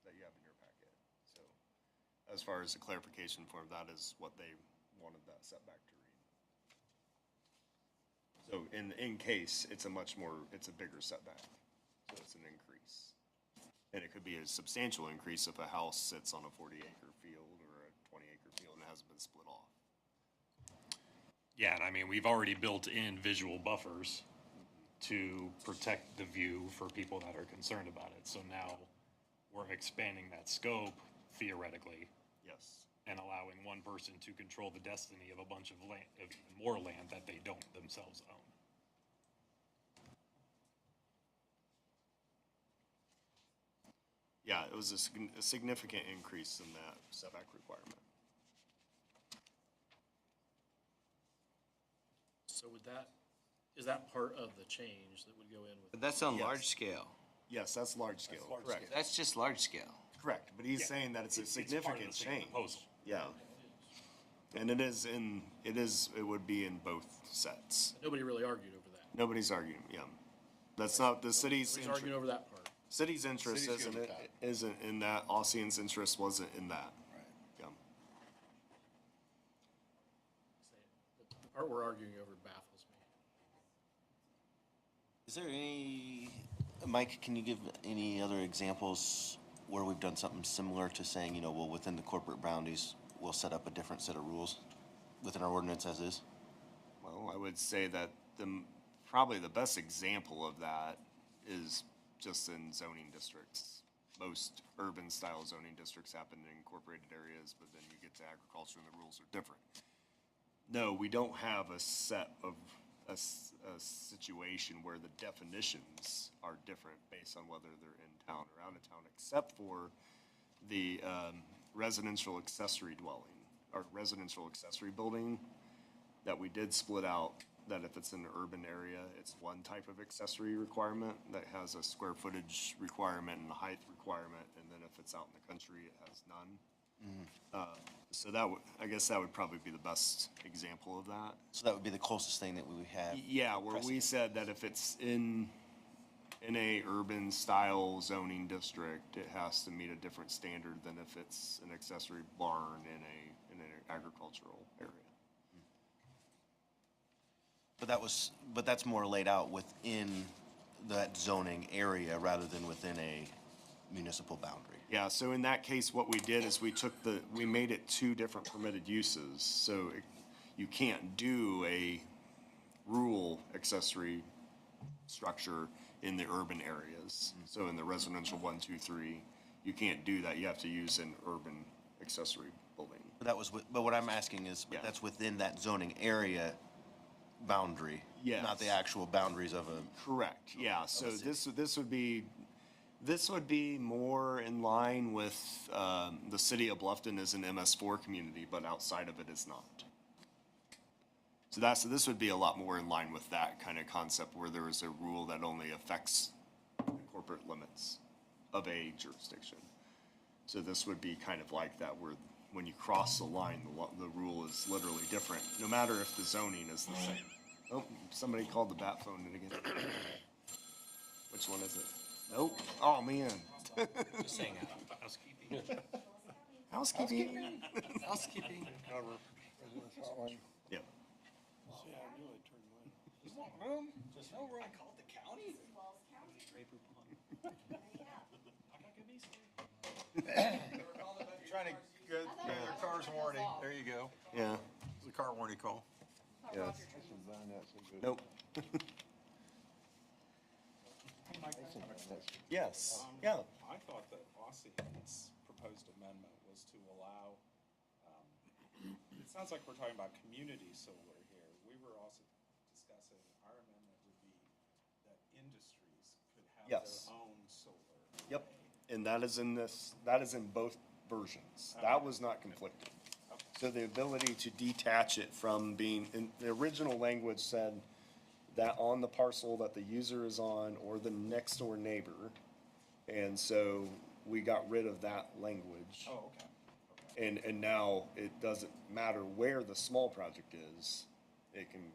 that you have in your packet. So as far as the clarification form, that is what they wanted that setback to read. So in case, it's a bigger setback, so it's an increase. And it could be a substantial increase if a house sits on a 40-acre field or a 20-acre field and hasn't been split off. Yeah, and I mean, we've already built in visual buffers to protect the view for people that are concerned about it. So now we're expanding that scope theoretically. Yes. And allowing one person to control the destiny of a bunch of land, of more land that they don't themselves own. Yeah, it was a significant increase in that setback requirement. So is that part of the change that would go in with? But that's on Yes. large scale. Yes, that's large scale, correct. That's just large scale. Correct, but he's saying that it's a It's part of significant the same change. proposal. Yeah. And it would be in both sets. Nobody really argued over that. Nobody's arguing, yeah. That's not the city's, Nobody's arguing over that part. city's interest isn't in that, Ossian's interest wasn't in that. Yeah. The part we're arguing over baffles me. Is there any, Mike, can you give any other examples where we've done something similar to saying, you know, well, within the corporate boundaries, we'll set up a different set of rules within our ordinance as is? Well, I would say that probably the best example of that is just in zoning districts. Most urban-style zoning districts happen in incorporated areas, but then you get to agriculture and the rules are different. No, we don't have a set of, a situation where the definitions are different based on whether they're in town or out of town, except for the residential accessory dwelling, or residential accessory building, that we did split out, that if it's in an urban area, it's one type of accessory requirement that has a square footage requirement and a height requirement, and then if it's out in the country, it has none. So that would, I guess that would probably be the best example of that. So that would be the closest thing that we would have. Yeah, where we said that if it's in a urban style zoning district, it has to meet a different standard than if it's an accessory barn in an agricultural area. But that's more laid out within that zoning area rather than within a municipal boundary. Yeah, so in that case, what we did is we made it two different permitted uses. So you can't do a rural accessory structure in the urban areas. So in the residential 1, 2, 3, you can't do that. You have to use an urban accessory building. But what I'm asking is, Yeah. that's within that zoning area boundary? Yes. Not the actual boundaries of a. Correct, yeah, so this would be more in line with, the city of Bluffton is an MS4 community, but outside of it is not. So this would be a lot more in line with that kind of concept where there is a rule that only affects the corporate limits of a jurisdiction. So this would be kind of like that, where when you cross the line, the rule is literally different, no matter if the zoning is the same. Oh, somebody called the bat phone in again. Which one is it? Nope. Oh, man. Just saying, housekeeping. Housekeeping. Housekeeping. Yeah. See, I knew I turned mine. There's no room. I called the county? Trying to get their car's warranty. There you go. Yeah. It's a car warranty call. Yeah. Nope. Yes, yeah. I thought that Ossian's proposed amendment was to allow, it sounds like we're talking about community solar here. We were also discussing, our amendment would be that industries could have Yes. their own solar. Yep. And that is in both versions. That was not conflicting. So the ability to detach it from being, in the original language said that on the parcel that the user is on or the next door neighbor. And so we got rid of that language. Oh, okay. And now it doesn't matter where the small project is, it can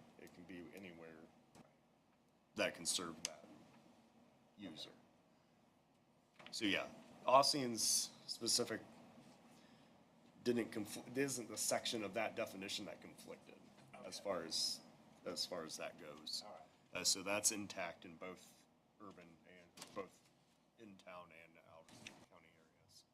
be anywhere that can serve that user. So yeah, Ossian's specific isn't the section of that definition that conflicted as far as that goes. All right. So that's intact in both urban and both in town and out of county areas.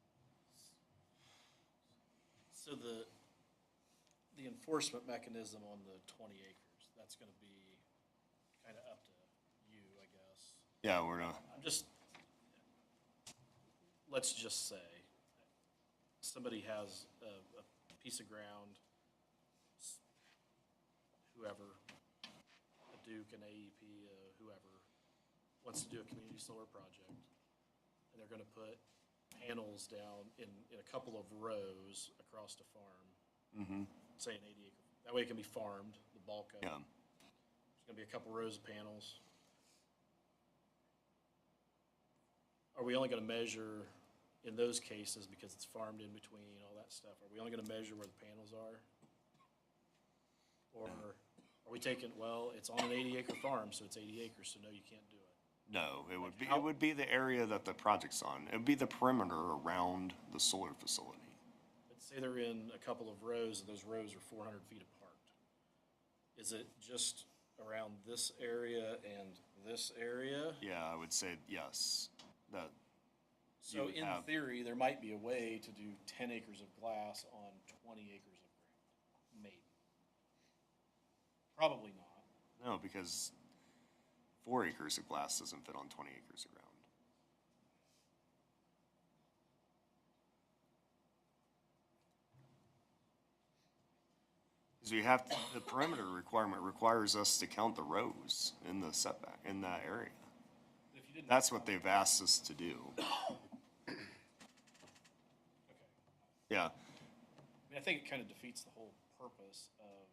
So the enforcement mechanism on the 20 acres, that's gonna be kinda up to you, I guess. Yeah, we're not. Let's just say, somebody has a piece of ground, whoever, a Duke, an AEP, whoever, wants to do a community solar project, and they're gonna put panels down in a couple of rows across the farm. Say an 80 acre, that way it can be farmed, the bulk of it. Yeah. There's gonna be a couple rows of panels. Are we only gonna measure in those cases, because it's farmed in between, all that stuff, are we only gonna measure where the panels are? Or are we taking, well, it's on an 80 acre farm, so it's 80 acres, so no, you can't do it? No, it would be the area that the project's on. It would be the perimeter around the solar facility. Let's say they're in a couple of rows, and those rows are 400 feet apart. Is it just around this area and this area? Yeah, I would say yes. That So would in have- theory, there might be a way to do 10 acres of glass on 20 acres of ground, maybe. Probably not. No, because 4 acres of glass doesn't fit on 20 acres of ground. Because we have, the perimeter requirement requires us to count the rows in the setback, in that area. If you didn't. That's what they've asked us to do. Okay. Yeah, I mean, I think it kind of defeats the whole purpose of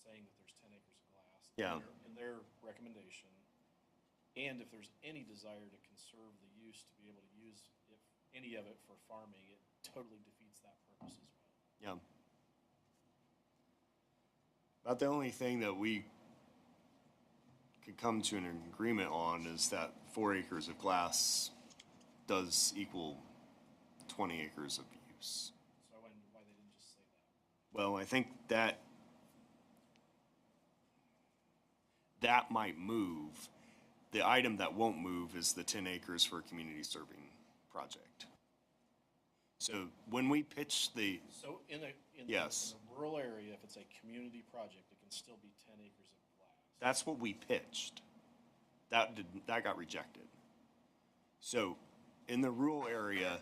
saying that there's 10 acres of glass. Yeah. In their recommendation, and if there's any desire to conserve the use, to be able to use if any of it for farming, it totally defeats that purpose as well. yeah. About the only thing that we could come to an agreement on is that 4 acres of glass does equal 20 acres of use. So I wonder why they didn't just say that. Well, I think that that might move. The item that won't move is the 10 acres for a community serving project. So when we pitch the, So in a Yes. rural area, if it's a community project, it can still be 10 acres of glass. that's what we pitched. That got rejected. So in the rural area,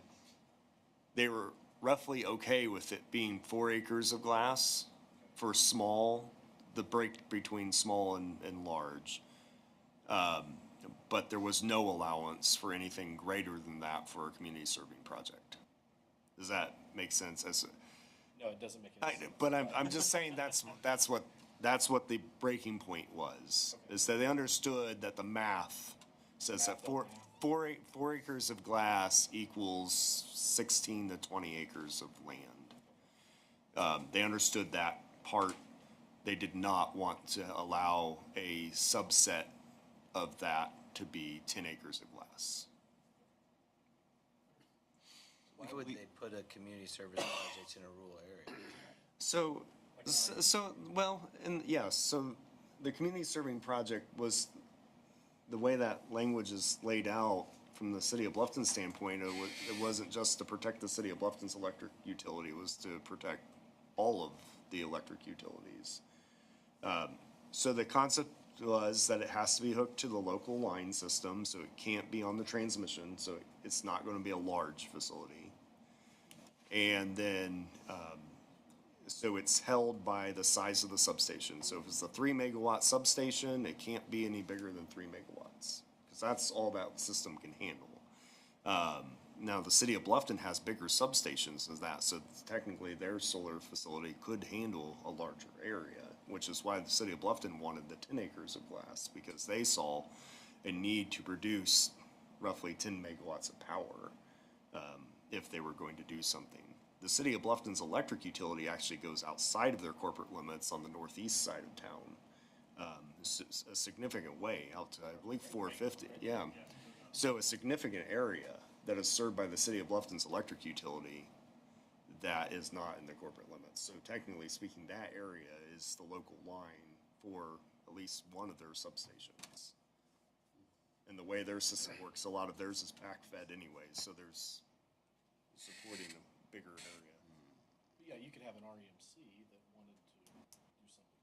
they were roughly okay with it being 4 acres of glass for small, the break between small and large. But there was no allowance for anything greater than that for a community serving project. Does that make sense? No, it doesn't make any sense. But I'm just saying that's what the breaking point was, is that they understood that the math says that four acres of glass equals 16 to 20 acres of land. They understood that part. They did not want to allow a subset of that to be 10 acres of glass. Why would they put a community service project in a rural area? So, well, and yes, so the community serving project was, the way that language is laid out from the city of Bluffton standpoint, it wasn't just to protect the city of Bluffton's electric utility, it was to protect all of the electric utilities. So the concept was that it has to be hooked to the local line system, so it can't be on the transmission, so it's not gonna be a large facility. And then, so it's held by the size of the substation. So if it's a 3 megawatt substation, it can't be any bigger than 3 megawatts, because that's all that system can handle. Now, the city of Bluffton has bigger substations than that, so technically their solar facility could handle a larger area, which is why the city of Bluffton wanted the 10 acres of glass, because they saw a need to produce roughly 10 megawatts of power if they were going to do something. The city of Bluffton's electric utility actually goes outside of their corporate limits on the northeast side of town, a significant way out to, I believe, 450, yeah. So a significant area that is served by the city of Bluffton's electric utility that is not in the corporate limits. So technically speaking, that area is the local line for at least one of their substations. And the way their system works, a lot of theirs is pack-fed anyway, so there's supporting a bigger area. But yeah, you could have an REMC that wanted to do something.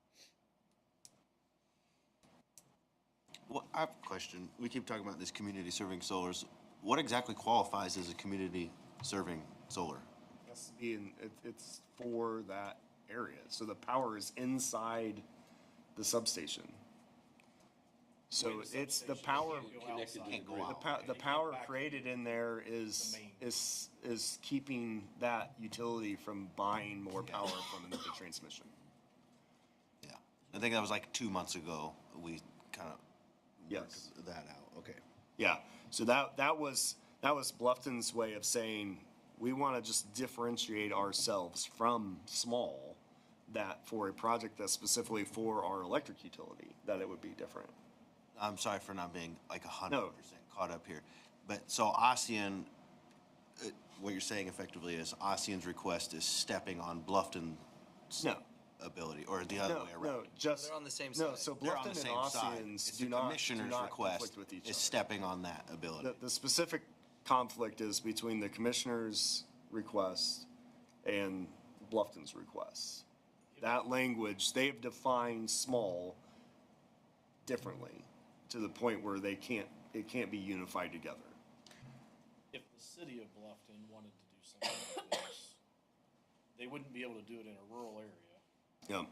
Well, I have a question. We keep talking about this community serving solars. What exactly qualifies as a community serving solar? Has to be it's for that area. So the power is inside the substation. So it's the power, the power created in there is keeping that utility from buying more power from the transmission. Yeah. I think that was like 2 months ago. We kind of Yes. worked that out. Okay. Yeah, so that was Bluffton's way of saying, we want to just differentiate ourselves from small, that for a project that's specifically for our electric utility, that it would be different. I'm sorry for not being like 100% No. caught up here. But so ASEAN, what you're saying effectively is ASEAN's request is stepping on Bluffton's No. ability, or the other way around? No, just. They're on the same No, side. so They're on Bluffton the and same side. ASEAN's It's do the not commissioner's conflict request with each other. is stepping on that ability. The specific conflict is between the commissioner's request and Bluffton's request. that language, they've defined small differently to the point where it can't be unified together. If the city of Bluffton wanted to do something like this, they wouldn't be able to do it in a rural area. Yeah. And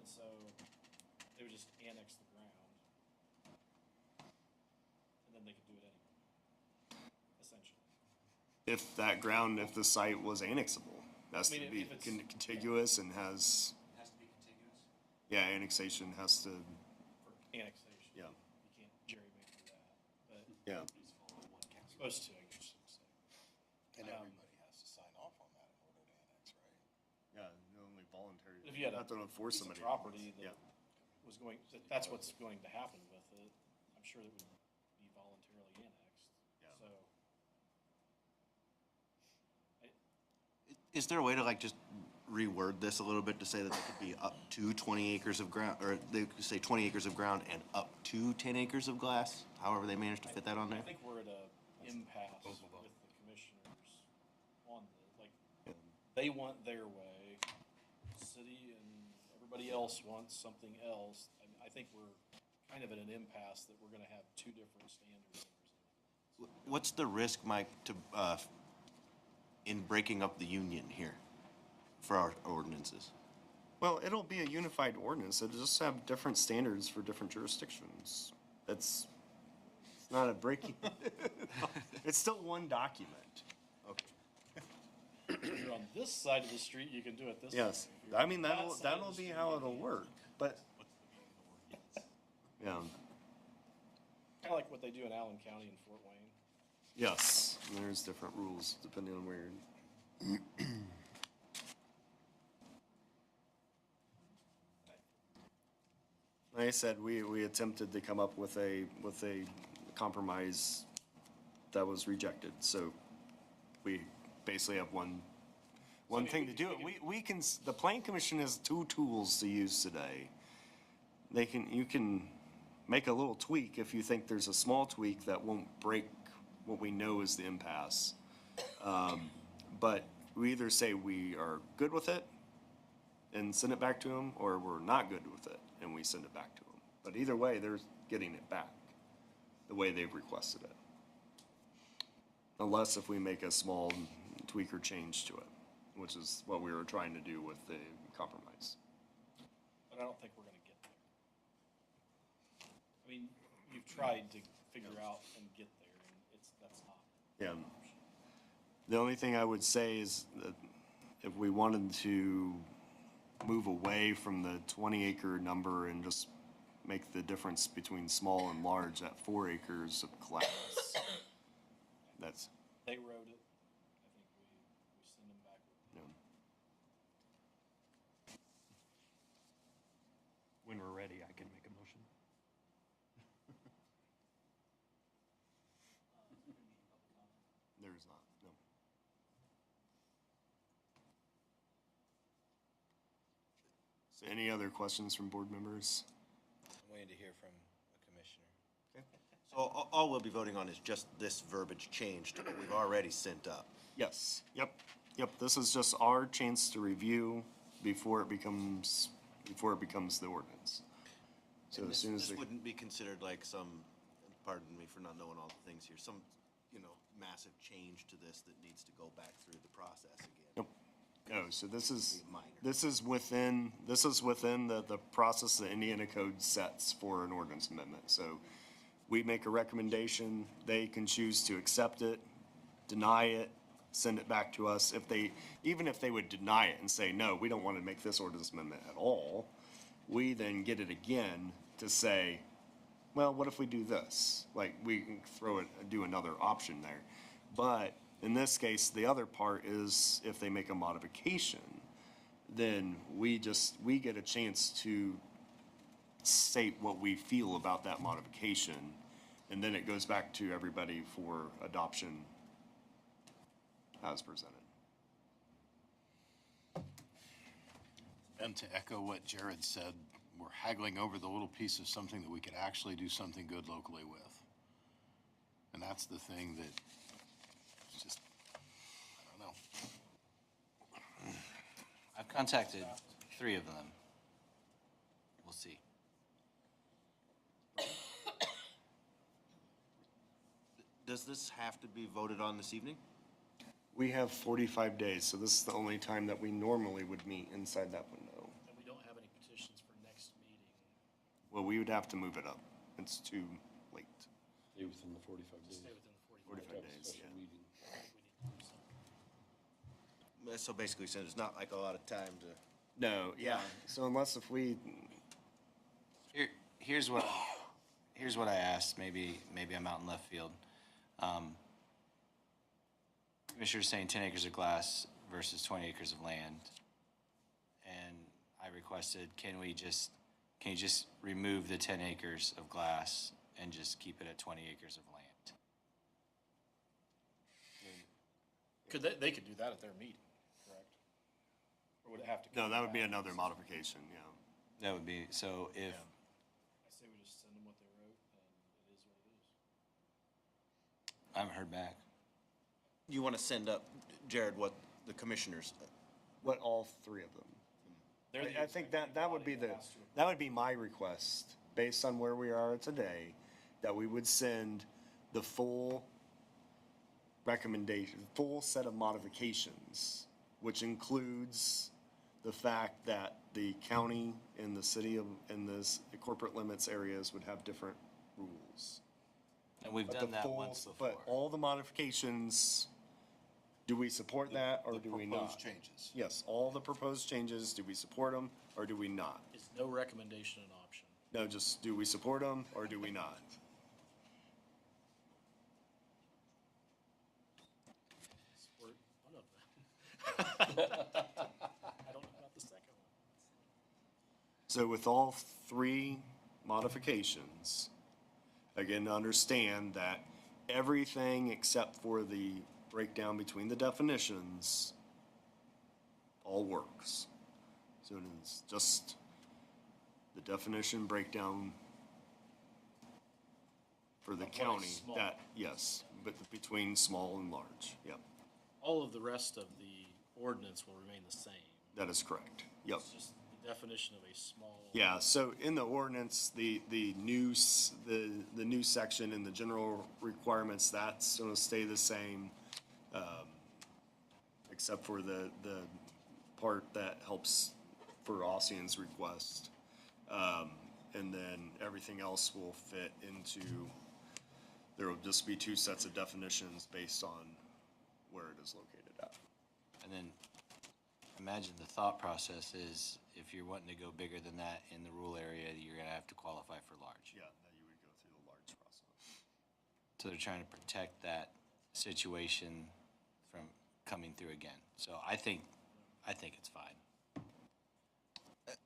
so they would just annex the ground. And then they could do it anyway, essentially. If that ground, if the site was annexable, has I to mean, be if it's- contiguous and has, Has to be contiguous? yeah, annexation has to, For annexation. yeah, You can't gerrymander that, but yeah. it's supposed to, I guess you could say. And everybody has to sign off on that in order to annex, right? Yeah, only voluntary. If you had a Not to enforce piece of somebody. property Yeah. that was going, that's what's going to happen with it, I'm sure it would be voluntarily annexed, Yeah. so. Is there a way to like just reword this a little bit to say that there could be up to 20 acres of ground, or they could say 20 acres of ground and up to 10 acres of glass? However they managed to fit that on there? I think we're at a impasse with the commissioners on the, like, they want their way, city and everybody else wants something else. I think we're kind of at an impasse that we're gonna have two different standards. What's the risk, Mike, to, in breaking up the union here for our ordinances? Well, it'll be a unified ordinance. It'll just have different standards for different jurisdictions. It's not a breaking. It's still one document. If you're on this side of the street, you can do it this way. Yes, If you're I on mean, that that'll, side of that'll the be street, how you it'll can't. work, but, yeah, Kinda like what they do in Allen County and Fort Wayne. yes, there's different rules depending on where you're. Like I said, we attempted to come up with a compromise that was rejected, so we basically have one thing to do it. We can, the planning commission has two tools to use today. You can make a little tweak if you think there's a small tweak that won't break what we know is the impasse. But we either say we are good with it and send it back to them, or we're not good with it and we send it back to them. But either way, they're getting it back the way they've requested it. Unless if we make a small tweak or change to it, which is what we were trying to do with the compromise. But I don't think we're gonna get there. I mean, you've tried to figure out and get there, and that's not. Yeah. The only thing I would say is that if we wanted to move away from the 20-acre number and just make the difference between small and large at 4 acres of class, that's, They wrote it, I think we send them back. you know, When we're ready, I can make a motion. there is not, no. So any other questions from board members? I'm waiting to hear from a commissioner. So all we'll be voting on is just this verbiage changed to what we've already sent up. Yes, yep. This is just our chance to review before it becomes the ordinance. So And as soon as this they, wouldn't be considered like some, pardon me for not knowing all the things here, some, massive change to this that needs to go back through the process again. nope. No, so this is, Be minor. this is within the process that Indiana Code sets for an ordinance amendment. So we make a recommendation, they can choose to accept it, deny it, send it back to us. Even if they would deny it and say, no, we don't want to make this ordinance amendment at all, we then get it again to say, well, what if we do this? Like, we can do another option there. But in this case, the other part is if they make a modification, then we get a chance to state what we feel about that modification, and then it goes back to everybody for adoption as presented. And to echo what Jared said, we're haggling over the little piece of something that we could actually do something good locally with. And that's the thing that it's just, I don't know. I've contacted 3 of them. We'll see. Does this have to be voted on this evening? We have 45 days, so this is the only time that we normally would meet inside that window. And we don't have any petitions for next meeting. Well, we would have to move it up. It's too late. Stay within the 45 days. Stay within the 45 days, Special yeah. meeting. We need to do something. So basically, since it's not like a lot of time to. No, yeah. So unless if we, Here's what I asked, maybe I'm out in left field. Commissioner's saying 10 acres of glass versus 20 acres of land. And I requested, can you just remove the 10 acres of glass and just keep it at 20 acres of land? They could do that at their meeting, correct? Or would it have to? no, come that would be back? another modification, yeah. That would be, so if, I say we just send them what they wrote, and it is what it is. I haven't heard back. You want to send up, Jared, what the commissioners, What, all 3 of them? They're the I think that would be executive body that has to that would be my request, based on where we are today, that we would send the full recommendation, full set of modifications, which includes the fact that the county and the city of, and the corporate limits areas would have different rules. And we've But done the that full- once before. But all the modifications, do we support that or do we not? Proposed changes. Yes, all the proposed changes, do we support them or do we not? Is no recommendation an option? No, just do we support them or do we not? Support one of them. I don't know about the second one. So with all 3 modifications, again, to understand that everything except for the breakdown between the definitions all works. So it is just the definition breakdown for the Of what is county small. that, yes, but between small and large, yep, All of the rest of the ordinance will remain the same. that is correct, yep. It's just the definition of a small. Yeah, so in the ordinance, the new section in the general requirements, that's gonna stay the same, except for the part that helps for Ossian's request. And then everything else will fit into, there will just be 2 sets of definitions based on where it is located at. And then imagine the thought process is if you're wanting to go bigger than that in the rural area, you're gonna have to qualify for large. Yeah, that you would go through the large process. So they're trying to protect that situation from coming through again. So I think it's fine.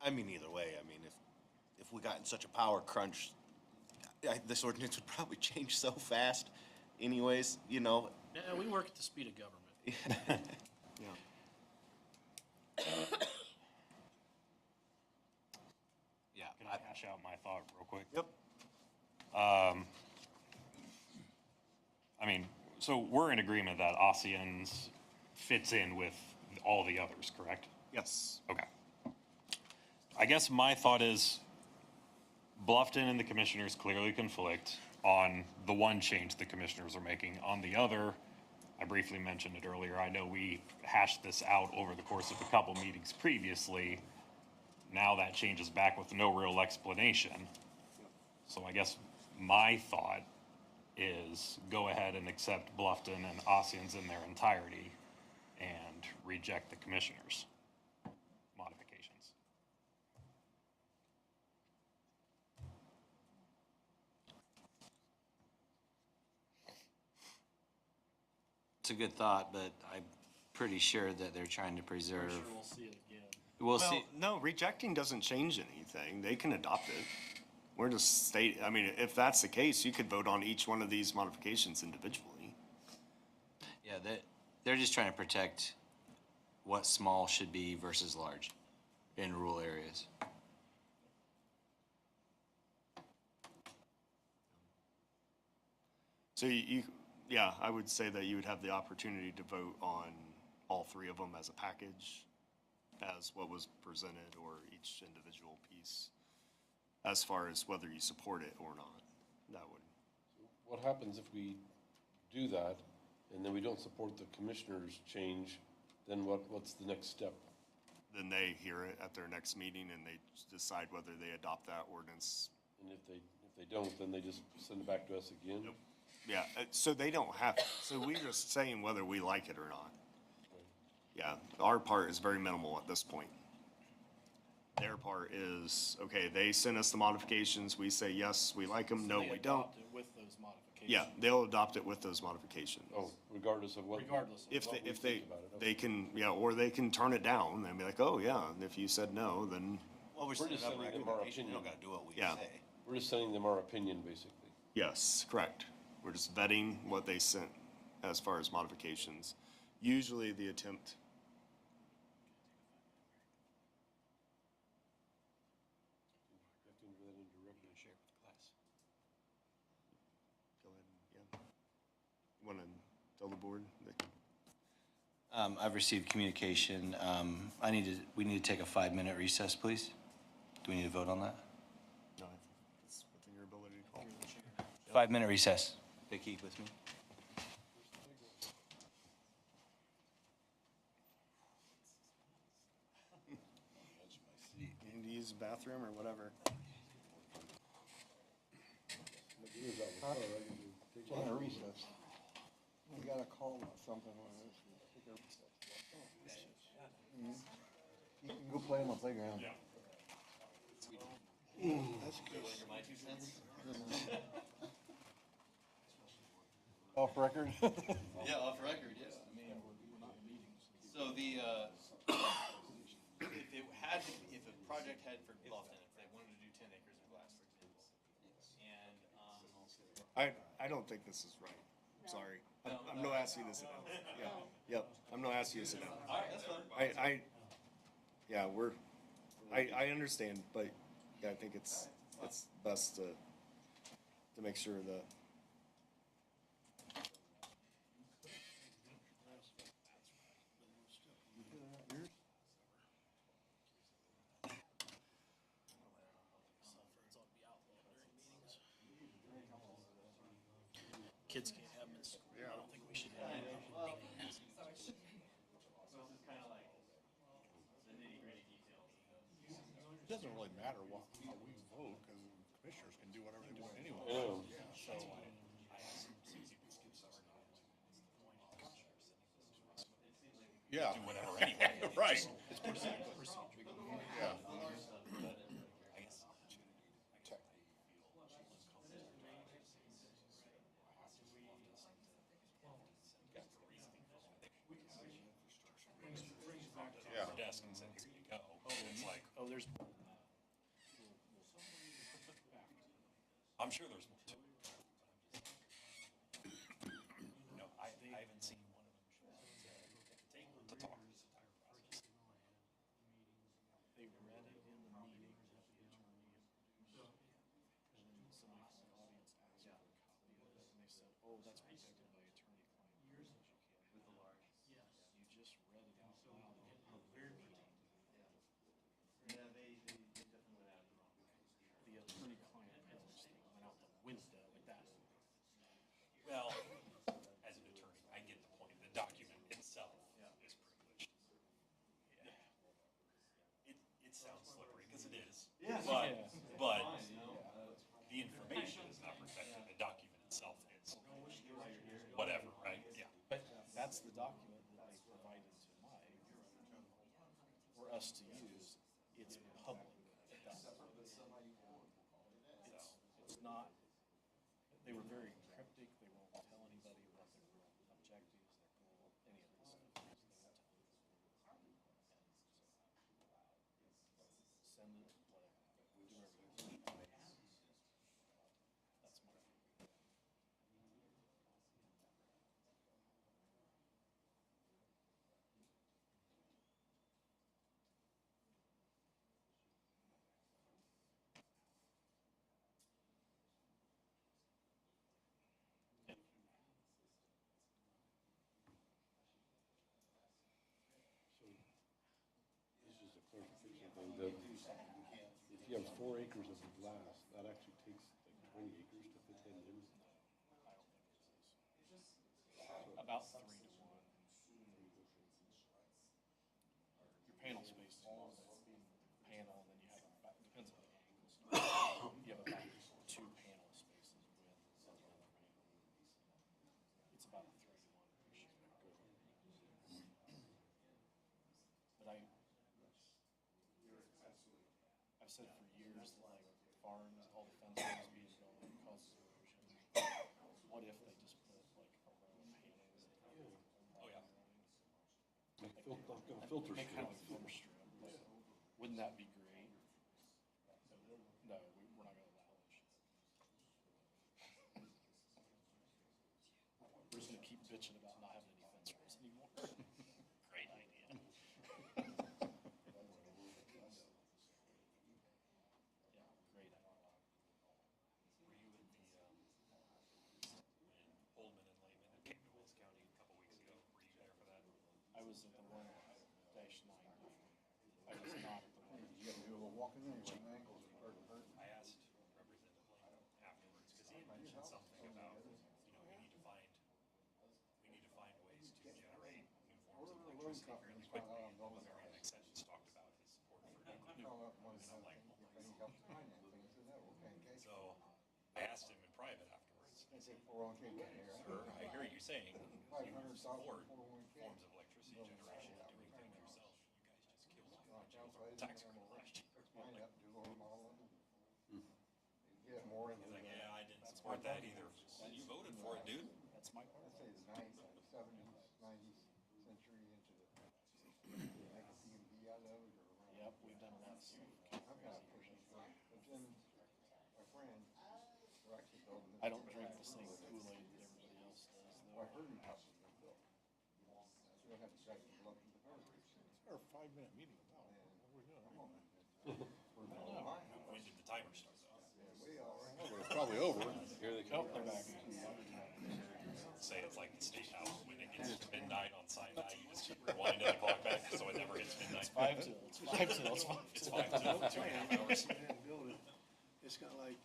I mean, either way, I mean, if we got in such a power crunch, this ordinance would probably change so fast anyways, you know? Yeah, we work at the speed of government. Yeah. Yeah. Can I hash out my thought real quick? Yep. I mean, so we're in agreement that Ossian's fits in with all the others, correct? Yes. Okay. I guess my thought is Bluffton and the commissioners clearly conflict on the one change the commissioners are making. On the other, I briefly mentioned it earlier, I know we hashed this out over the course of a couple meetings previously. Now that changes back with no real explanation. So I guess my thought is go ahead and accept Bluffton and Ossian's in their entirety and reject the commissioners' modifications. It's a good thought, but I'm pretty sure that they're trying to preserve. Pretty sure we'll see it again. We'll Well, see. no, rejecting doesn't change anything. They can adopt it. We're just I mean, if that's the case, you could vote on each one of these modifications individually. Yeah, they're just trying to protect what small should be versus large in rural areas. So yeah, I would say that you would have the opportunity to vote on all 3 of them as a package as what was presented or each individual piece as far as whether you support it or not. That would, What happens if we do that and then we don't support the commissioner's change? Then what's the next step? then they hear it at their next meeting and they decide whether they adopt that ordinance. And if they don't, then they just send it back to us again? Yeah, so they don't have, so we're just saying whether we like it or not. Yeah, our part is very minimal at this point. Their part is, okay, they send us the modifications, we say, yes, we like them, no, we don't. Adopt it with those modifications. Yeah, they'll adopt it with those modifications. Oh, regardless of what? Regardless of If what they, we if they, think about it, they can, yeah, or they can turn it down and be like, oh, yeah, and if you said no, then, Well, we're just sending up a sending them our recommendation, we don't opinion. gotta do what we Yeah. say. We're just sending them our opinion, basically. yes, correct. We're just vetting what they sent as far as modifications. Usually the attempt. Go ahead, yeah. You want to tell the board? I've received communication. We need to take a 5-minute recess, please. Do we need to vote on that? No, I think it's within your ability to call. 5-minute recess. Vicky, with me? You need to use the bathroom or whatever. On a recess. We got a call about something on this. Take a recess. You can go play on the playground. That's good. Off record? Yeah, off record, yeah. I mean, so if a project had for Bluffton, if they wanted to do 10 acres of glass, for example, and, I don't think this is right. I'm sorry. I'm gonna ask you to sit down. Yeah, yep, I'm gonna ask you to sit down. all right, that's fine. Yeah, I understand, but yeah, I think it's best to make sure that. Kids can't have them in school. I don't think we should have them. It doesn't really matter how we vote, because commissioners can do whatever they want anyway. Oh. So Yeah. do whatever anyway. Right. It's procedure. Yeah. Yeah. Desk and said, here you go. It's like, Oh, there's. I'm sure there's more to it. No, I haven't seen one of them show up to talk. They read it in the meeting that the attorney had produced. And then somebody from the audience asked for a copy of it, and they said, oh, that's protected by attorney-client privilege, you can't have it. You just read it out loud in a public meeting. The attorney-client privilege thing went out the window with that. Well, as an attorney, I get the point. The document itself is privileged. It sounds slippery, because it is. But the information is not protected. The document itself is whatever, right? Yeah. But that's the document that they provided to Mike for us to use. It's public. It's not, they were very cryptic. They won't tell anybody what their objectives, their goal, any of this stuff is. They won't tell us. Send it, whatever, do whatever you want. That's my. you have 4 acres of glass, that actually takes like 20 acres to fit in. About 3 to 1. Your panel space is one that's panel, and then you have, depends on the angles. You have about 2 panel spaces with another panel. It's about a 3 to 1 ratio. But I've said for years, like farms, all the fences being built causes erosion. What if they just put like a row of panels? Oh, yeah. Like a filter Make kind of strip. like a filter strip. Like, wouldn't that be great? No, we're not gonna allow that shit. We're just gonna keep bitching about not having any fence rows anymore. Great idea. Yeah, great idea. Were you in the, when Oldman and Lehman came to Wills County a couple weeks ago? Were you there for that? I was at the 1-9. I was not at the one. You gotta do a little walking in, your ankles are starting to hurt. I asked Representative Lehman afterwards, because he had mentioned something about, we need to find ways to generate new forms of electricity fairly quickly. And one of our extensions talked about his support for nuclear. And I'm like, so I asked him in private afterwards. I said, sir, I hear you saying you support forms of electricity generation and doing things yourself. You guys just killed so much of our tax credit last year. He's like, yeah, I didn't support that either. Well, you voted for it, dude. That's my part. I'd say the 70s, 90s century into the, make a P&B out of it or around. Yep, we've done that. I've got to push it, but then my friend, they're actually building this. I don't drink the same Kool-Aid that everybody else does, My though. herding house is being built. So they have to check the look of the herd. Our 5-minute meeting. What are we doing? When did the timer start though? It's probably over. Here they Oh, come. they're back. Say it's like the state house, when it gets to midnight on Sinai, you just keep rewinding the clock back so it never hits midnight. It's 5 till. It's 5 till. It's 5 It's till. 5 till 2.5 hours. It's got like,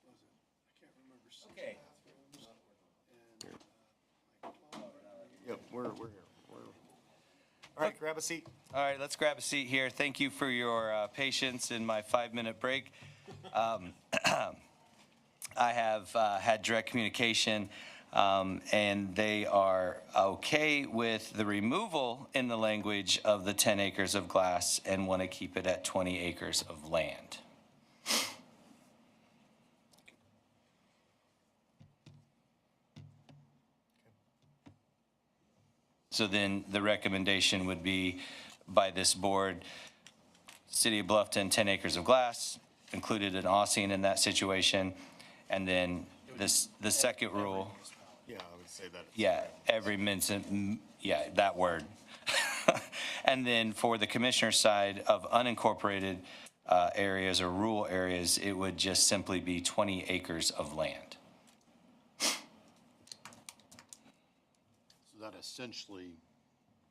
what was it? I can't remember. 6 Okay. bathrooms and, Yep, we're here. All right, grab a seat. All right, let's grab a seat here. Thank you for your patience in my 5-minute break. I have had direct communication, and they are okay with the removal in the language of the 10 acres of glass and want to keep it at 20 acres of land. So then the recommendation would be by this board, City of Bluffton, 10 acres of glass, included an Aussian in that situation. And then the second rule, Yeah, I would say that. yeah, every yeah, that word. And then for the commissioner's side of unincorporated areas or rural areas, it would just simply be 20 acres of land. So that essentially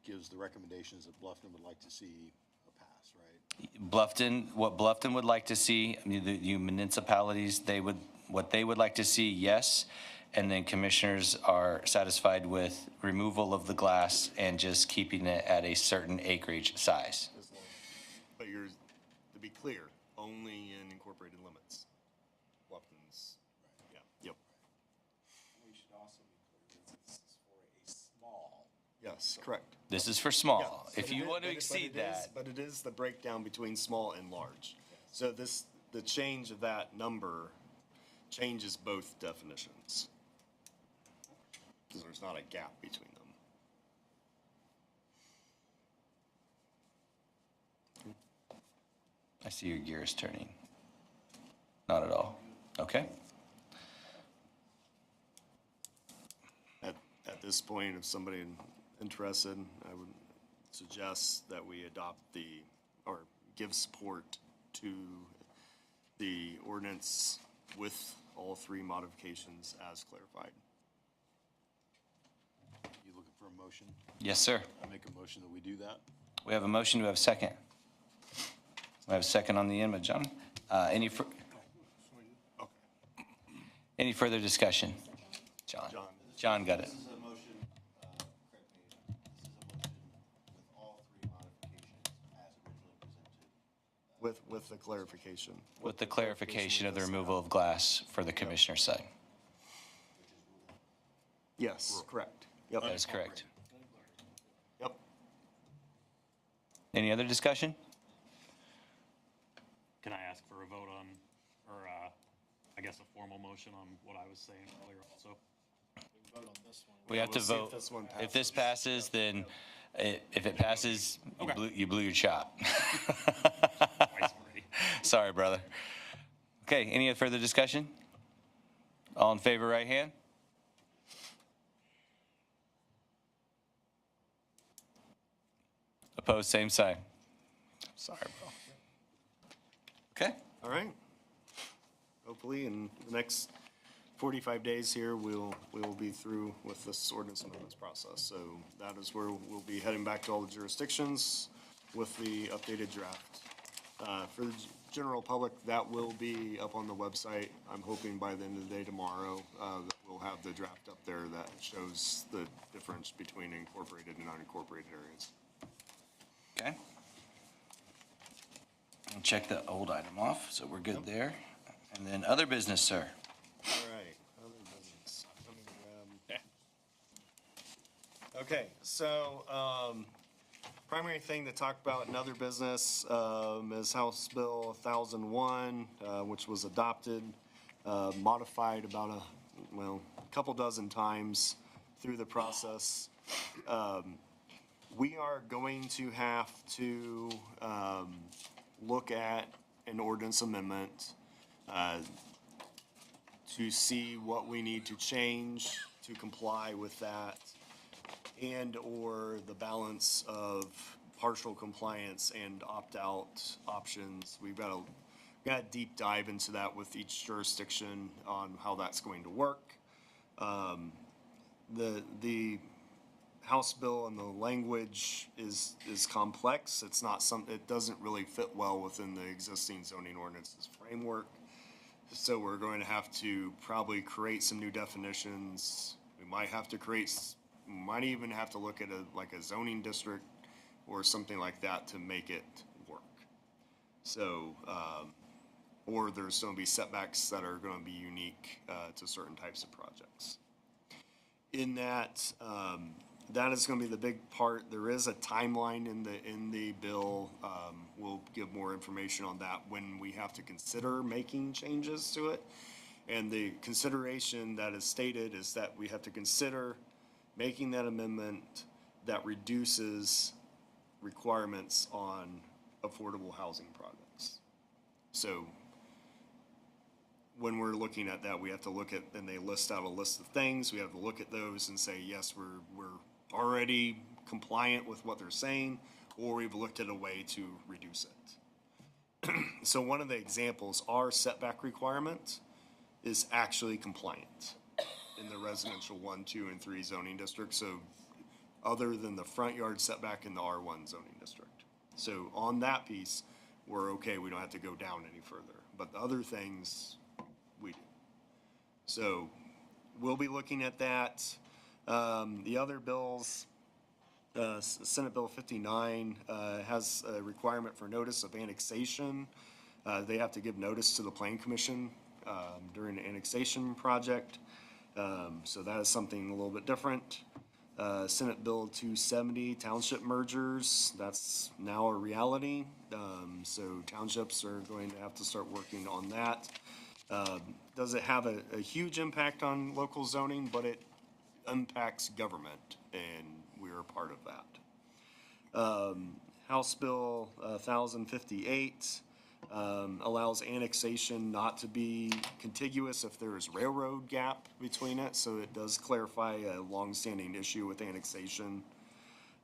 gives the recommendations that Bluffton would like to see a pass, right? Bluffton, what Bluffton would like to see, I mean, the municipalities, what they would like to see, yes. And then commissioners are satisfied with removal of the glass and just keeping it at a certain acreage size. But you're, to be clear, only in incorporated limits. Bluffton's, yeah, yep. We should also be clear that this is for a small. Yes, correct. This is for small. Yeah, If but you it- want to but it- exceed but it is- that, But it is the breakdown between small and large. So the change of that number changes both definitions. Because there's not a gap between them. I see your gears turning. Not at all. Okay. At this point, if somebody interested, I would suggest that we adopt or give support to the ordinance with all 3 modifications as clarified. You looking for a motion? Yes, sir. I make a motion that we do that. We have a motion. Do we have a second? We have a second on the amendment, John? Any further discussion? John? John got it. This is a motion, correct me, this is a motion with all three modifications as originally presented. With the clarification. With the clarification of the removal of glass for the commissioner's side. Yes, correct. Yep. That is correct. Yep. Any other discussion? Can I ask for a vote on, or, I guess a formal motion on what I was saying earlier also? Vote on this one. We have to We'll see if vote. this one If this passes, then if it passes, you blew your shot. Sorry, brother. Okay, any further discussion? All in favor, right hand? Opposed, same sign. Sorry, bro. Okay. All right. Hopefully in the next 45 days here, we will be through with this ordinance amendments process. So that is where we'll be heading back to all the jurisdictions with the updated draft. For the general public, that will be up on the website. I'm hoping by the end of the day tomorrow, that we'll have the draft up there that shows the difference between incorporated and unincorporated areas. Okay. I'll check the old item off, so we're good there. And then other business, sir. All right, other business. Okay, so, primary thing to talk about in other business, is House Bill 1001, which was adopted, modified about a couple dozen times through the process. We are going to have to, look at an ordinance amendment, to see what we need to change to comply with that, and/or the balance of partial compliance and opt-out options. We've got to deep dive into that with each jurisdiction on how that's going to work. The House bill and the language is complex. It's not it doesn't really fit well within the existing zoning ordinances framework. So we're going to have to probably create some new definitions. We might even have to look at a zoning district or something like that to make it work. So, or there's going to be setbacks that are going to be unique to certain types of projects. In that, that is going to be the big part. There is a timeline in the bill. We'll give more information on that when we have to consider making changes to it. And the consideration that is stated is that we have to consider making that amendment that reduces requirements on affordable housing projects. So when we're looking at that, we have to look at, and they list out a list of things. We have to look at those and say, yes, we're already compliant with what they're saying, or we've looked at a way to reduce it. So one of the examples, our setback requirement is actually compliant in the residential 1, 2, and 3 zoning district. So other than the front yard setback in the R1 zoning district. So on that piece, we're okay. We don't have to go down any further. But the other things, we do. So we'll be looking at that. The other bills, Senate Bill 59 has a requirement for notice of annexation. They have to give notice to the Plan Commission during the annexation project. So that is something a little bit different. Senate Bill 270, township mergers, that's now a reality. So townships are going to have to start working on that. Does it have a huge impact on local zoning? But it impacts government, and we're a part of that. House Bill 1058 allows annexation not to be contiguous if there is railroad gap between it, so it does clarify a longstanding issue with annexation.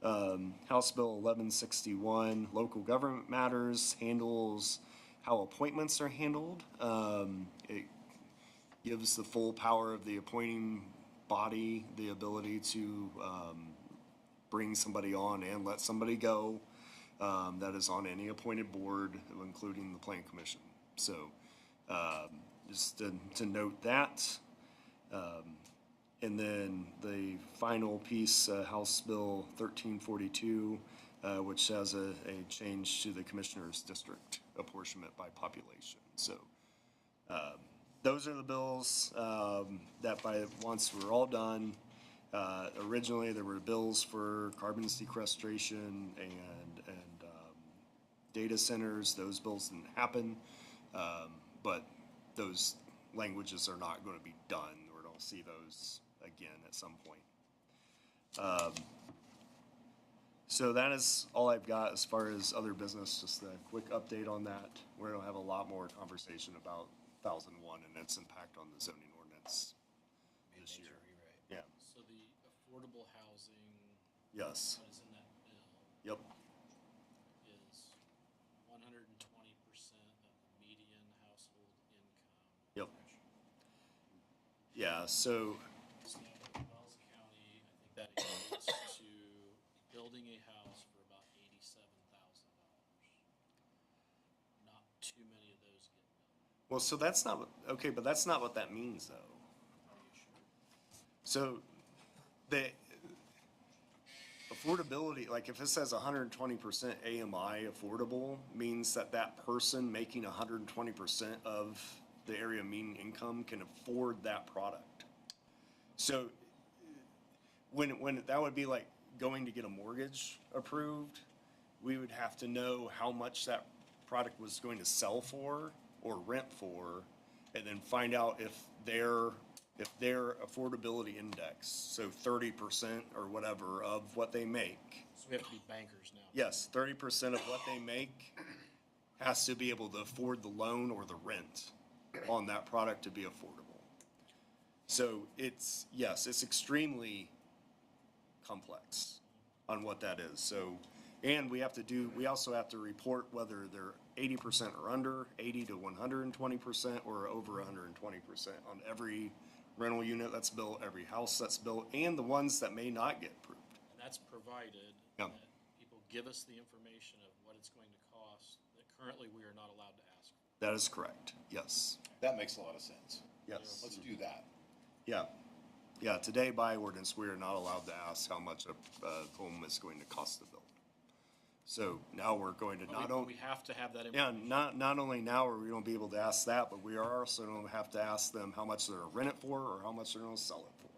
House Bill 1161, local government matters, handles how appointments are handled. It gives the full power of the appointing body the ability to bring somebody on and let somebody go that is on any appointed board, including the Plan Commission. So, just to note that. And then the final piece, House Bill 1342, which has a change to the Commissioner's District apportionment by population. So those are the bills that once we're all done. Originally, there were bills for carbon sequestration and data centers. Those bills didn't happen, but those languages are not going to be done. We're going to see those again at some point. So that is all I've got as far as other business, just a quick update on that. We're going to have a lot more conversation about 1001 and its impact on the zoning ordinance this year. Yeah. So the affordable housing. Yes. What is in that bill? Yep. Is 120% of the median household income. Yep. Yeah, so So Wells County, I think that equates to building a house for about $87,000. Not too many of those get built. well, so that's not, okay, but that's not what that means, though. So, the affordability, like if it says 120% AMI affordable, means that that person making 120% of the area mean income can afford that product. So, when that would be like going to get a mortgage approved, we would have to know how much that product was going to sell for or rent for, and then find out if their affordability index, so 30% or whatever of what they make. So we have to be bankers now. Yes, 30% of what they make has to be able to afford the loan or the rent on that product to be affordable. So it's, yes, it's extremely complex on what that is. So, and we also have to report whether they're 80% or under, 80 to 120% or over 120% on every rental unit that's built, every house that's built, and the ones that may not get approved. And that's provided Yeah. that people give us the information of what it's going to cost that currently we are not allowed to ask. That is correct, yes. That makes a lot of sense. Yes. Let's do that. Yeah. Yeah, today by ordinance, we are not allowed to ask how much a home is going to cost to build. So now we're going to not only. We have to have that Yeah, information. not only now are we gonna be able to ask that, but we are also gonna have to ask them how much they're gonna rent it for or how much they're gonna sell it for.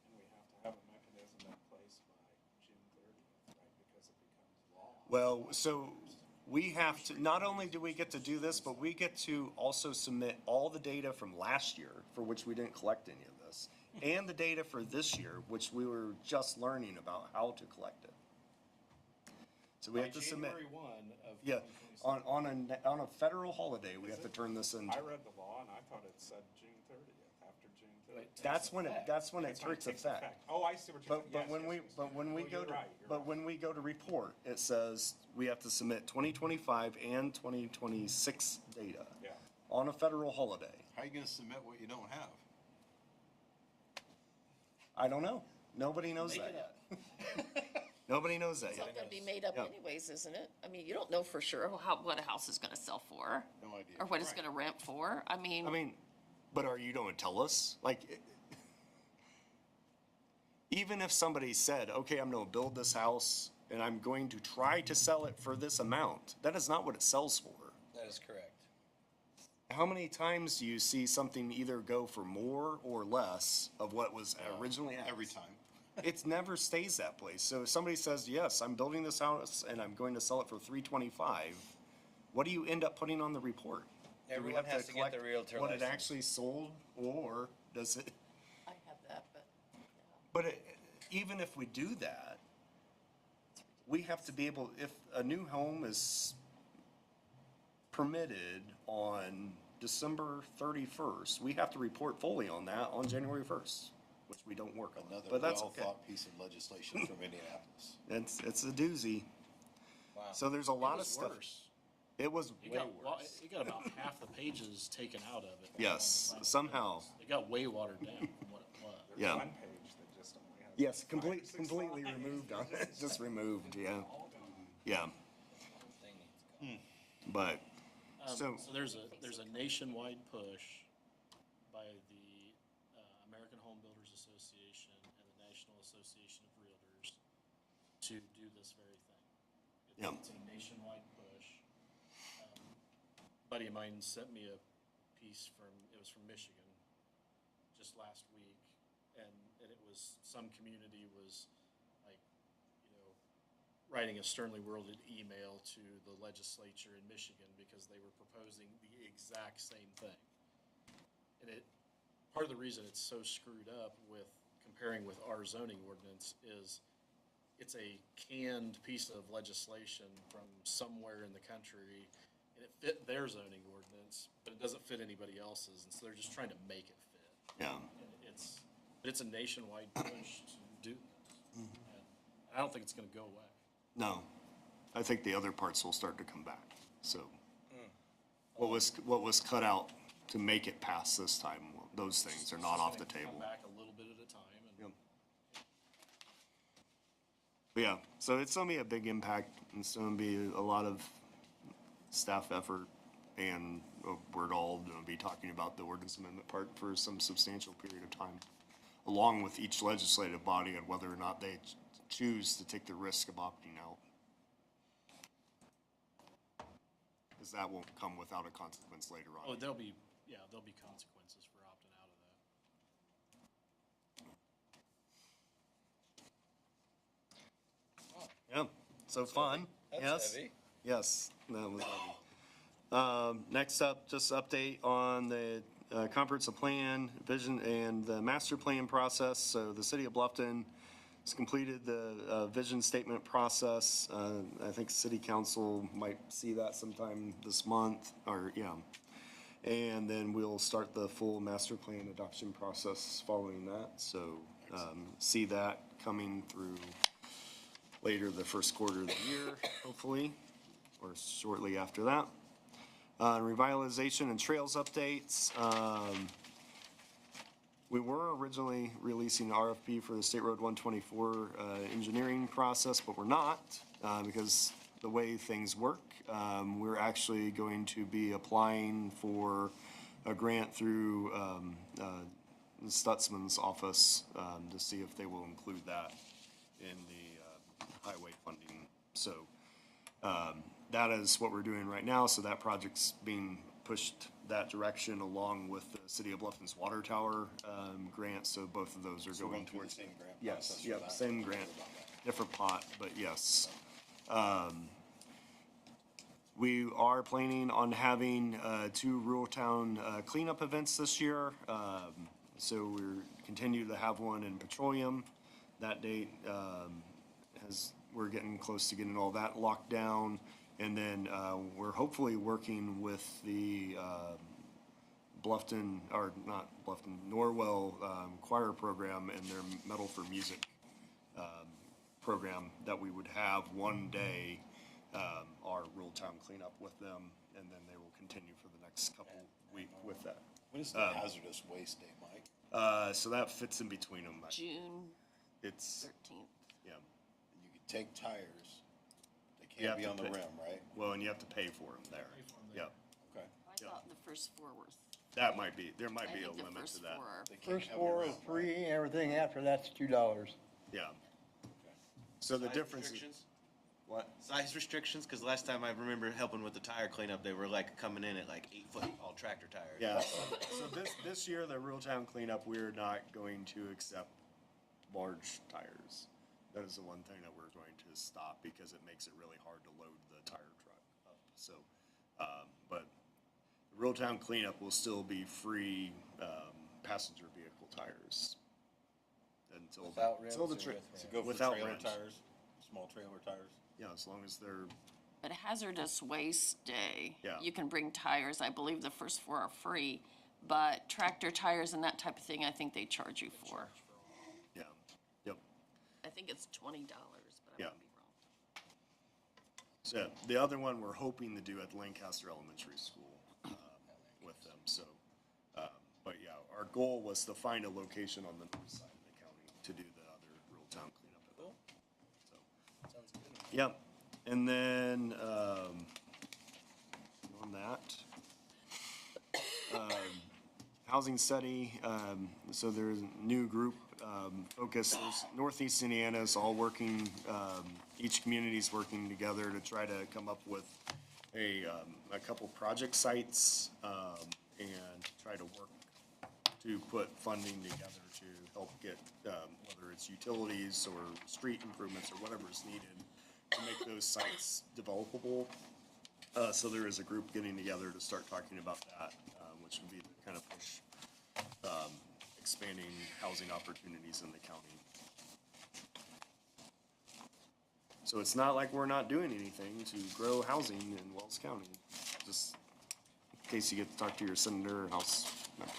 And we have to have a mechanism in place by June 30th, right, because it becomes law. Well, so we have to, not only do we get to do this, but we get to also submit all the data from last year, for which we didn't collect any of this, and the data for this year, which we were just learning about how to collect it. So we have to submit. January 1 of Yeah, 2026. on a federal holiday, we have to turn this in. I read the law and I thought it said June 30th, after June 30th. That's when it takes effect. Oh, I see what you're saying. But when we go to, but when we go to report, it says we have to submit 2025 and 2026 data. Yeah. On a federal holiday. How are you gonna submit what you don't have? I don't know. Nobody knows that yet. Nobody knows that It's all yet. gonna be made up Yeah. anyways, isn't it? I mean, you don't know for sure what a house is gonna sell for, No idea. or what it's gonna rent for. I mean, But are you going to tell us? Like, even if somebody said, okay, I'm gonna build this house and I'm going to try to sell it for this amount, that is not what it sells for. That is correct. How many times do you see something either go for more or less of what was originally asked? Every time. It never stays that place. So if somebody says, yes, I'm building this house and I'm going to sell it for $325, what do you end up putting on the report? Do we Everyone have has to get the collect Realtor what it license. actually sold, or does it? I have that, but But even if we do that, we have to be able, if a new home is permitted on December 31st, we have to report fully on that on January 1st, which we don't work on. Another But that's okay. well-thought piece of legislation from Indianapolis. It's a doozy. Wow. So there's a lot of was stuff. worse. It was It way got, worse. it got about half the pages taken out of it. Yes, somehow. It got way watered down from what it was. There's Yeah. one page that just only has. Yes, 5 or 6 completely lines. removed on it, just removed, yeah. Yeah. Thing needs to go. But, So- So there's a nationwide push by the American Home Builders Association and the National Association of Realtors to do this very thing. Yeah. It's a nationwide push. Buddy of mine sent me a piece it was from Michigan, just last week, and it was, some community was like, writing a sternly worded email to the legislature in Michigan because they were proposing the exact same thing. And part of the reason it's so screwed up with comparing with our zoning ordinance is it's a canned piece of legislation from somewhere in the country, and it fit their zoning ordinance, but it doesn't fit anybody else's, and so they're just trying to make it fit. Yeah. And it's a nationwide push to do this. And I don't think it's gonna go away. No, I think the other parts will start to come back, so. What was cut out to make it pass this time, those things are not off the table. Come back a little bit at a time, and Yep. But yeah, so it's gonna be a big impact, and it's gonna be a lot of staff effort, and we're all gonna be talking about the ordinance amendment part for some substantial period of time, along with each legislative body and whether or not they choose to take the risk of opting out. Because that won't come without a consequence later on. oh, there'll be consequences for opting out of that. Yeah, so fun, yes? Yes, that was heavy. Next up, just update on the comprehensive plan, vision, and the master plan process. So the city of Bluffton has completed the vision statement process. I think city council might see that sometime this month, or, yeah. And then we'll start the full master plan adoption process following that. So see that coming through later the first quarter of the year, hopefully, or shortly after that. Revitalization and trails updates. We were originally releasing an RFP for the State Road 124 engineering process, but we're not because the way things work. We're actually going to be applying for a grant through Stutzman's office to see if they will include that in the highway funding. So that is what we're doing right now. So that project's being pushed that direction along with the City of Bluffton's water tower grant. So both of those are going towards. the same grant Yes, process for yep, that. same grant, different pot, but yes. We are planning on having 2 rural town cleanup events this year. So we're continue to have one in Petroleum. That date we're getting close to getting all that locked down. And then we're hopefully working with the Bluffton, or not Bluffton, Norwell choir program and their Metal for Music program, that we would have one day our rural town cleanup with them, and then they will continue for the next couple weeks with that. When is the hazardous waste day, Mike? So that fits in between them. June It's, 13th. yeah. You could take tires, they You can't have be to on the pay- rim, right? Well, and you have to pay for them there. Yep. Okay. I thought the first 4 were. That might be, there might I be a think the limit first to that. 4 are. They can't First have four it is around, free, everything after that's $2. Yeah. So the Size difference is, restrictions? what? Size restrictions, because last time I remember helping with the tire cleanup, they were like coming in at like 8-foot tall tractor tires. Yeah, so this year, the real town cleanup, we're not going to accept large tires. That is the one thing that we're going to stop because it makes it really hard to load the tire truck up. So, but the real town cleanup will still be free, passenger vehicle tires. Until, Without rims until the or tri- with rims? So go for without trailer rims. tires, small trailer tires? Yeah, as long as they're, But hazardous waste day. Yeah. You can bring tires. I believe the first 4 are free, but tractor tires and that type of thing, I think they charge you for. yeah, yep. I think it's $20, but I Yeah. might be wrong. So the other one we're hoping to do at Lancaster Elementary School with them, so. But yeah, our goal was to find a location on the north side of the county to do the other rural town cleanup event. So, Sounds good. yep, and then, on that, that. Housing study, so there's a new group focus. There's Northeast Indiana's all working, each community's working together to try to come up with a couple project sites and try to work to put funding together to help get, whether it's utilities or street improvements or whatever's needed to make those sites developable. So there is a group getting together to start talking about that, which would be to kind of push expanding housing opportunities in the county. So it's not like we're not doing anything to grow housing in Wells County, just in case you get to talk to your senator or house member.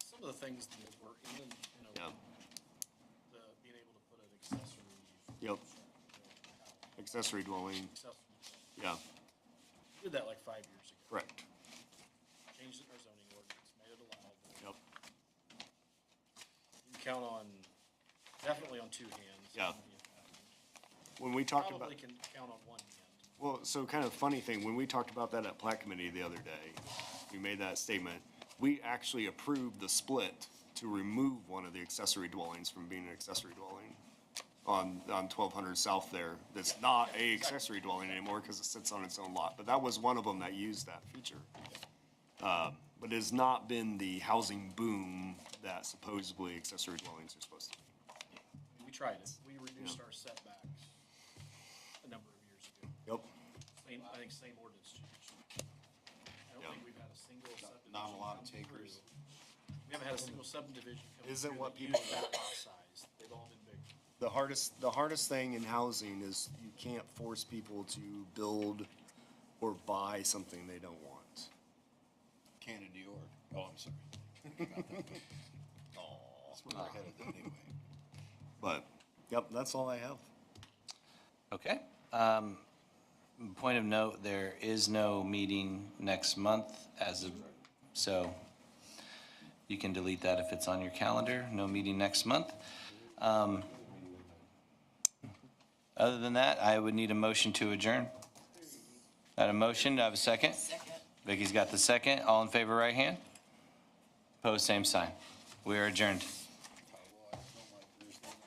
Some of the things that were in, Yeah. the, being able to put an accessory. Yep. Accessory dwelling, yeah, Did that like 5 years ago. correct. Changed it in our zoning ordinance, made it allowable. Yep. You can count on, definitely on two hands. Yeah. When we talked about, Probably can count on one hand. well, so kind of funny thing, when we talked about that at Plat Committee the other day, we made that statement, we actually approved the split to remove one of the accessory dwellings from being an accessory dwelling on 1200 South there. That's not a accessory dwelling anymore because it sits on its own lot. But that was one of them that used that feature. But it has not been the housing boom that supposedly accessory dwellings are supposed to be. We tried it. We reduced our setbacks a number of years ago. Yep. Same, I think same ordinance change. I don't think we've had a single subdivision. Not a lot of come through. takers. We haven't had a single subdivision come through. Isn't what that people- used that lot size. They've all been big. The hardest thing in housing is you can't force people to build or buy something they don't want. Canada, New York. Oh, I'm sorry. That's where we're headed then anyway. But, yep, that's all I have. Okay. Point of note, there is no meeting next month so you can delete that if it's on your calendar. No meeting next month. Other than that, I would need a motion to adjourn. Got a motion? Do I have a second? Second. Vicky's got the second. All in favor, right hand. Opposed, same sign. We are adjourned.